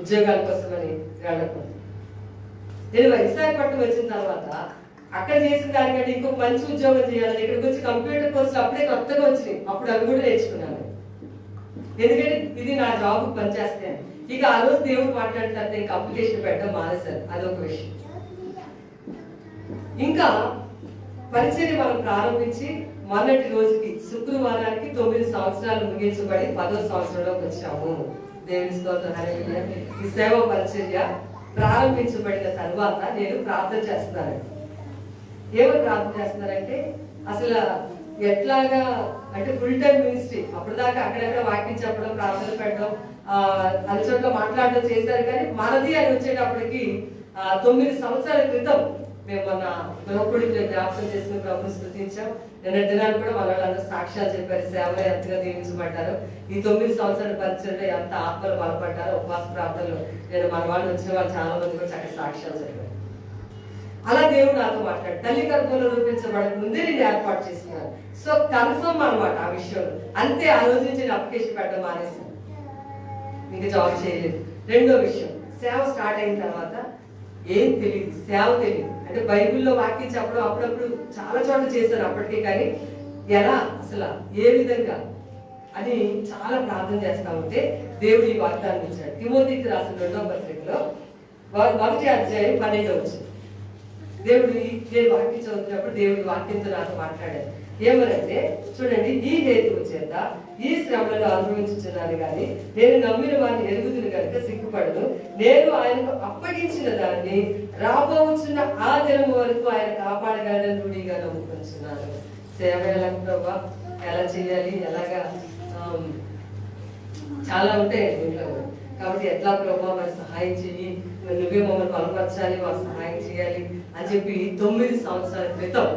ఉద్యోగాల కోసమని వెళ్ళకూడదు. నేను విశాఖపట్నం వచ్చిన తర్వాత అక్కడ చేసిన దానికంటే ఇంకొక మంచి ఉద్యోగం చేయాలని ఇక్కడికి వచ్చి కంప్యూటర్ కోర్సులు అప్పుడే కొత్తగా వచ్చినాయి, అప్పుడు అవి కూడా నేర్చుకున్నాను. ఎందుకంటే ఇది నా జాబ్ పనిచేస్తాను. ఇక ఆ రోజు దేవుడు మాట్లాడితే ఇంకా అప్లికేషన్ పెట్టడం మానేశారు, అదొక విషయం. ఇంకా పరిచర్య మనం ప్రారంభించి మొన్నటి రోజుకి శుక్రవారానికి 9 సంవత్సరాలు ముగించబడి 10వ సంవత్సరంలోకి వచ్చాము. దేవుని స్తోత్రం, హల్లెలూయా. ఈ సేవ పరిచర్య ప్రారంభించబడిన తర్వాత నేను ప్రార్థన చేస్తున్నాను. ఏమని ప్రార్థన చేస్తున్నారంటే, అసలు ఎట్లాగా అంటే ఫుల్ టైం మినిస్ట్రీ, అప్పటిదాకా అక్కడెక్కడ వాక్యం చెప్పడం, ప్రార్థన పెట్టడం, అన్ని చోట్ల మాట్లాడడం చేశారు. కానీ మనది అని వచ్చేటప్పటికి 9 సంవత్సరాల క్రితం మేము మన గృహకుడికి జ్ఞాపకం చేసుకుని ప్రభుత్వం స్థుతించాం. నిన్న దినాలు కూడా వాళ్ళందరూ సాక్ష్యాలు చెప్పారు, సేవలో ఎంతగా దీవించబడ్డారు, ఈ 9 సంవత్సరాల పరిచయంలో ఎంత ఆత్మలు బలపడ్డారో. ఉపవాస ప్రార్థనలో నేను మన వాళ్ళు వచ్చిన వాళ్ళు చాలా మంది కూడా చక్కగా సాక్ష్యాలు చెప్పారు. అలా దేవుడు నాతో మాట్లాడు, తల్లి గర్భంలో రూపించబడక ముందే నేను ఏర్పాటు చేస్తున్నాను. సో కన్ఫర్మ్ అనమాట ఆ విషయంలో. అంతే, ఆ రోజు నుంచి నేను అప్లికేషన్ పెట్టడం మానేసాను, ఇంకా జాబ్ చేయలేదు. రెండో విషయం, సేవ స్టార్ట్ అయిన తర్వాత ఏం తెలియదు, సేవ తెలియదు. అంటే బైబిల్లో వాక్యం చెప్పడం అప్పుడప్పుడు చాలా చోట్ల చేశాను అప్పటికే, కానీ ఎలా అసలు ఏ విధంగా అని చాలా ప్రార్థన చేస్తా ఉంటే దేవుడు ఈ వాగ్దానం ఇచ్చాడు. తిమోతికి రాసిన 2వ పత్రికలో 1వ అధ్యాయం 12వ వచనం. నేను వాక్యం చదువుతున్నప్పుడు దేవుడి వాక్యంతో నాతో మాట్లాడారు. ఏమనంటే చూడండి, ఈ హేతువు చేత ఈ శ్రమలను అనుభవించుచున్నాను కానీ నేను నమ్మిన వారిని ఎరుగుదును కనుక సిగ్గుపడను. నేను ఆయనకు అప్పగించిన దాన్ని రాబోచున్న ఆ దినం వరకు ఆయన కాపాడగలని రూఢిగా నమ్ముకుంటున్నాను. సేవ ఎలా ప్రభా, ఎలా చేయాలి, ఎలాగా చాలా ఉంటాయండి ఇంట్లో. కాబట్టి ఎట్లా ప్రభావ మరి సహాయం చెయ్యి, నువ్వే మమ్మల్ని బలపరచాలి, వారు సహాయం చేయాలి అని చెప్పి 9 సంవత్సరాల క్రితం,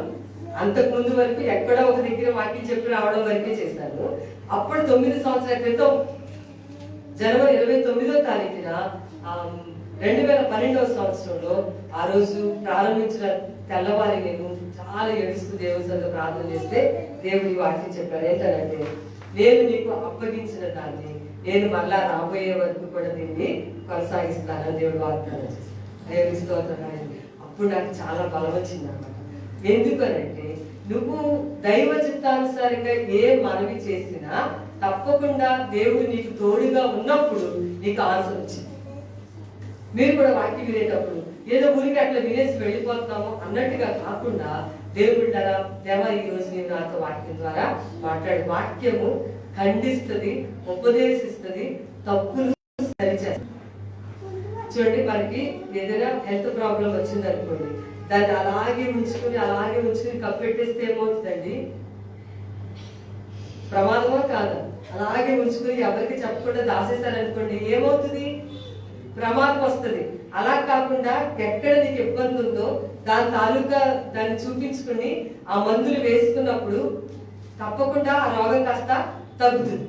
అంతకుముందు వరకు ఎక్కడో ఒక దగ్గర వాక్యం చెప్పి రావడం వరకే చేశాను. అప్పుడు 9 సంవత్సరాల క్రితం జనవరి 29వ తారీఖున 2012వ సంవత్సరంలో ఆ రోజు ప్రారంభించిన తెల్లవారి నేను చాలా ఏడుస్తూ దేవుని సన్నిధిలో ప్రార్థన చేస్తే దేవుడి వాక్యం చెప్పారు. ఏంటంటే, నేను నీకు అప్పగించిన దాన్ని నేను మళ్ళా రాబోయే వరకు కూడా దీన్ని కొనసాగిస్తానని దేవుడు వాగ్దానం చేస్తాను. దేవుని స్తోత్రం. అప్పుడు నాకు చాలా బలం వచ్చింది అనమాట. ఎందుకనంటే, నువ్వు దైవ చిత్తానుసారంగా ఏ మనవి చేసినా తప్పకుండా దేవుడు నీకు తోడుగా ఉన్నప్పుడు నీకు ఆన్సర్ వచ్చింది. మీరు కూడా వాక్యం వినేటప్పుడు ఏదో ఊరికి అట్లా వినేసి వెళ్ళిపోతున్నాము అన్నట్టుగా కాకుండా, దేవుడు దేవా ఈ రోజు నేను నాతో వాక్యం ద్వారా మాట్లాడే వాక్యము ఖండిస్తుంది, ఉపదేశిస్తుంది, తప్పులు సరిచేస్తుంది. చూడండి, మనకి ఏదైనా హెల్త్ ప్రాబ్లం వచ్చింది అనుకోండి, దాన్ని అలాగే ఉంచుకుని కప్పెట్టేస్తే ఏమవుతుందండి? ప్రమాదమా కాదా? అలాగే ఉంచుకుని ఎవరికి చెప్పకుండా దాసేసారనుకోండి, ఏమవుతుంది? ప్రమాదం వస్తుంది. అలా కాకుండా ఎక్కడ నీకు ఇబ్బంది ఉందో దాని తాలూకా దాన్ని చూపించుకుని ఆ మందులు వేసుకున్నప్పుడు తప్పకుండా ఆ రోగం కాస్త తగ్గుతుంది.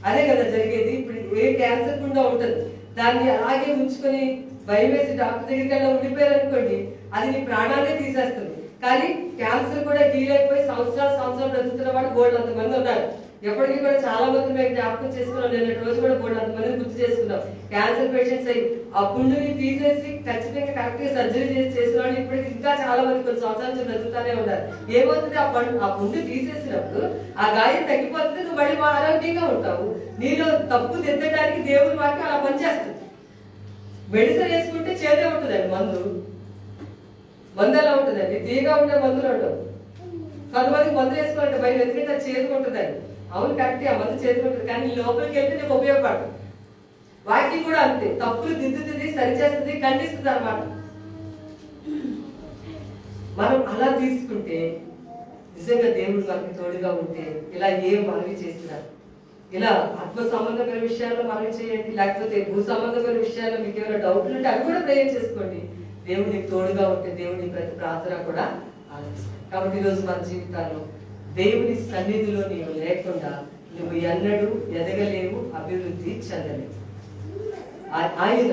అదే కదా జరిగేది. ఇప్పుడు ఏ క్యాన్సర్ కూడా ఉంటుంది, దాన్ని అలాగే ఉంచుకొని భయం వేసి డాక్టర్ దగ్గరికి ఉండిపోయారు అనుకోండి, అది నీ ప్రాణాన్ని తీసేస్తుంది. కానీ క్యాన్సర్ కూడా డీల్ అయిపోయి సంవత్సరాలు బ్రతుకుతున్న వాడు బోర్డు అంతమంది ఉన్నారు. ఎప్పటికీ కూడా చాలా మంది మేము జ్ఞాపకం చేసుకున్నాం. నిన్నటి రోజు కూడా బోర్డు అంతమంది గుర్తు చేసుకున్నాం. క్యాన్సర్ పేషెంట్స్ అయ్యి ఆ పుండుని తీసేసి ఖచ్చితంగా కరెక్ట్ గా సర్జరీ చేసిన వాళ్ళు ఇప్పటికి ఇంకా చాలా మంది కొన్ని సంవత్సరాల నుంచి బ్రతుకుతానే ఉన్నారు. ఏమవుతుంది? ఆ పుండు తీసేసినప్పుడు ఆ గాయం తగ్గిపోతుంది, నువ్వు మళ్ళీ ఆరోగ్యంగా ఉంటావు. నీలో తప్పు దిద్దడానికి దేవుని వాక్యం అలా పనిచేస్తుంది. మెడిసిన్ వేసుకుంటే చేదే ఉంటుందండి మందు ఎలా ఉంటుందండి? తీగా ఉండే మందులు ఉండవు. కొంతమందికి మందు వేసుకోవాలంటే భయం, ఎందుకంటే అది చేదుకుంటుందండి. అవును, కరెక్ట్, ఆ మందు చేదుకుంటుంది, కానీ లోపలికి వెళ్తే నీకు ఉపయోగపడదు. వాక్యం కూడా అంతే, తప్పులు దిద్దుతుంది, సరిచేస్తుంది, ఖండిస్తుంది అన్నమాట. మనం అలా తీసుకుంటే నిజంగా దేవుడు మనకి తోడుగా ఉంటే ఇలా ఏం మనవి చేసినా, ఇలా ఆత్మ సంబంధమైన విషయాల్లో మనవి చేయండి, లేకపోతే భూ సంబంధమైన విషయాల్లో మీకు ఏమైనా డౌట్లు ఉంటే అవి కూడా ప్రేయర్ చేసుకోండి. దేవుడికి తోడుగా ఉంటే దేవుడి ప్రతి ప్రార్థన కూడా ఆలోచిస్తాం. కాబట్టి ఈరోజు మన జీవితాల్లో దేవుని సన్నిధిలో నీవు లేకుండా నువ్వు ఎన్నడూ ఎదగలేవు, అభివృద్ధి చెందలేవు. ఆయన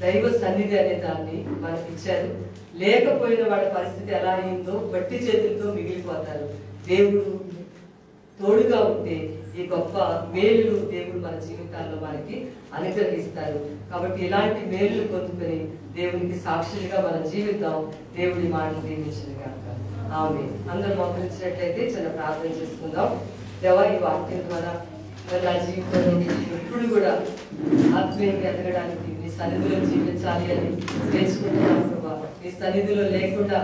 దైవ సన్నిధి అనే దాన్ని మనకి ఇచ్చారు. లేకపోయిన వాడి పరిస్థితి ఎలా అయిందో బట్టి చేతులతో మిగిలిపోతారు. దేవుడు తోడుగా ఉంటే ఈ గొప్ప మేలు దేవుడు మన జీవితాల్లో మనకి అనుగ్రహిస్తారు. కాబట్టి ఇలాంటి మేలు పొందుకొని దేవునికి సాక్షులుగా మన జీవితం దేవుడి మాటలు దీవించిన కాక ఆమె. అందరూ మోకరించినట్లయితే చిన్న ప్రార్థన చేసుకుందాం. దేవా, ఈ వాక్యం ద్వారా నా జీవితంలో ఎప్పుడు కూడా ఆత్మీయంగా ఎదగడానికి నీ సన్నిధిలో జీవించాలి అని నేర్చుకుంటున్నాను ప్రభా. నీ సన్నిధిలో లేకుండా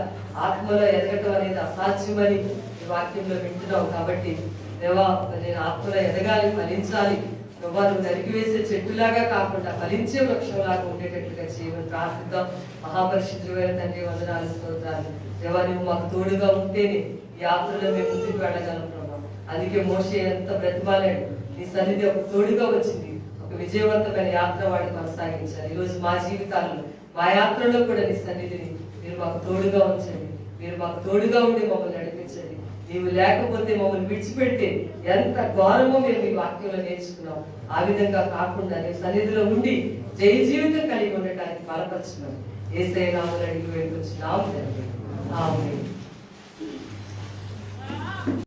ఆత్మలో ఎదగటం అనేది అసాధ్యమని ఈ వాక్యంలో వింటున్నాం. కాబట్టి దేవా, నేను ఆత్మలో ఎదగాలి, ఫలించాలి ప్రభా. నువ్వు నరికివేసే చెట్టులాగా కాకుండా ఫలించే వృక్షంలాగా ఉండేటట్లుగా చేయమని ప్రార్థిద్దాం. మహాపరిశుద్ధుడైన తండ్రి, వందనాలు, స్తోత్రాలు. దేవా, నువ్వు మాకు తోడుగా ఉంటేనే ఈ యాత్రలో మేము ముందుకు వెళ్ళగలం ప్రభా. అందుకే మోషే ఎంత బ్రతిమాలాడు, నీ సన్నిధి ఒక తోడుగా వచ్చింది, ఒక విజయవంతమైన యాత్ర వాడిని కొనసాగించాలి. ఈరోజు మా జీవితాల్లో మా యాత్రలో కూడా నీ సన్నిధిని మీరు మాకు తోడుగా ఉంచండి. మీరు మాకు తోడుగా ఉండి మమ్మల్ని నడిపించండి. నీవు లేకపోతే మమ్మల్ని విడిచిపెడితే ఎంత ఘోరమో మేము మీ వాక్యంలో నేర్చుకున్నాం. ఆ విధంగా కాకుండా నీ సన్నిధిలో ఉండి జయ జీవితం కలిగి ఉండటానికి బలపరుచున్నాం. యేసయ్య నామములో అడిగి వేడుకొచ్చున్నాము తండ్రి. ఆమేన్.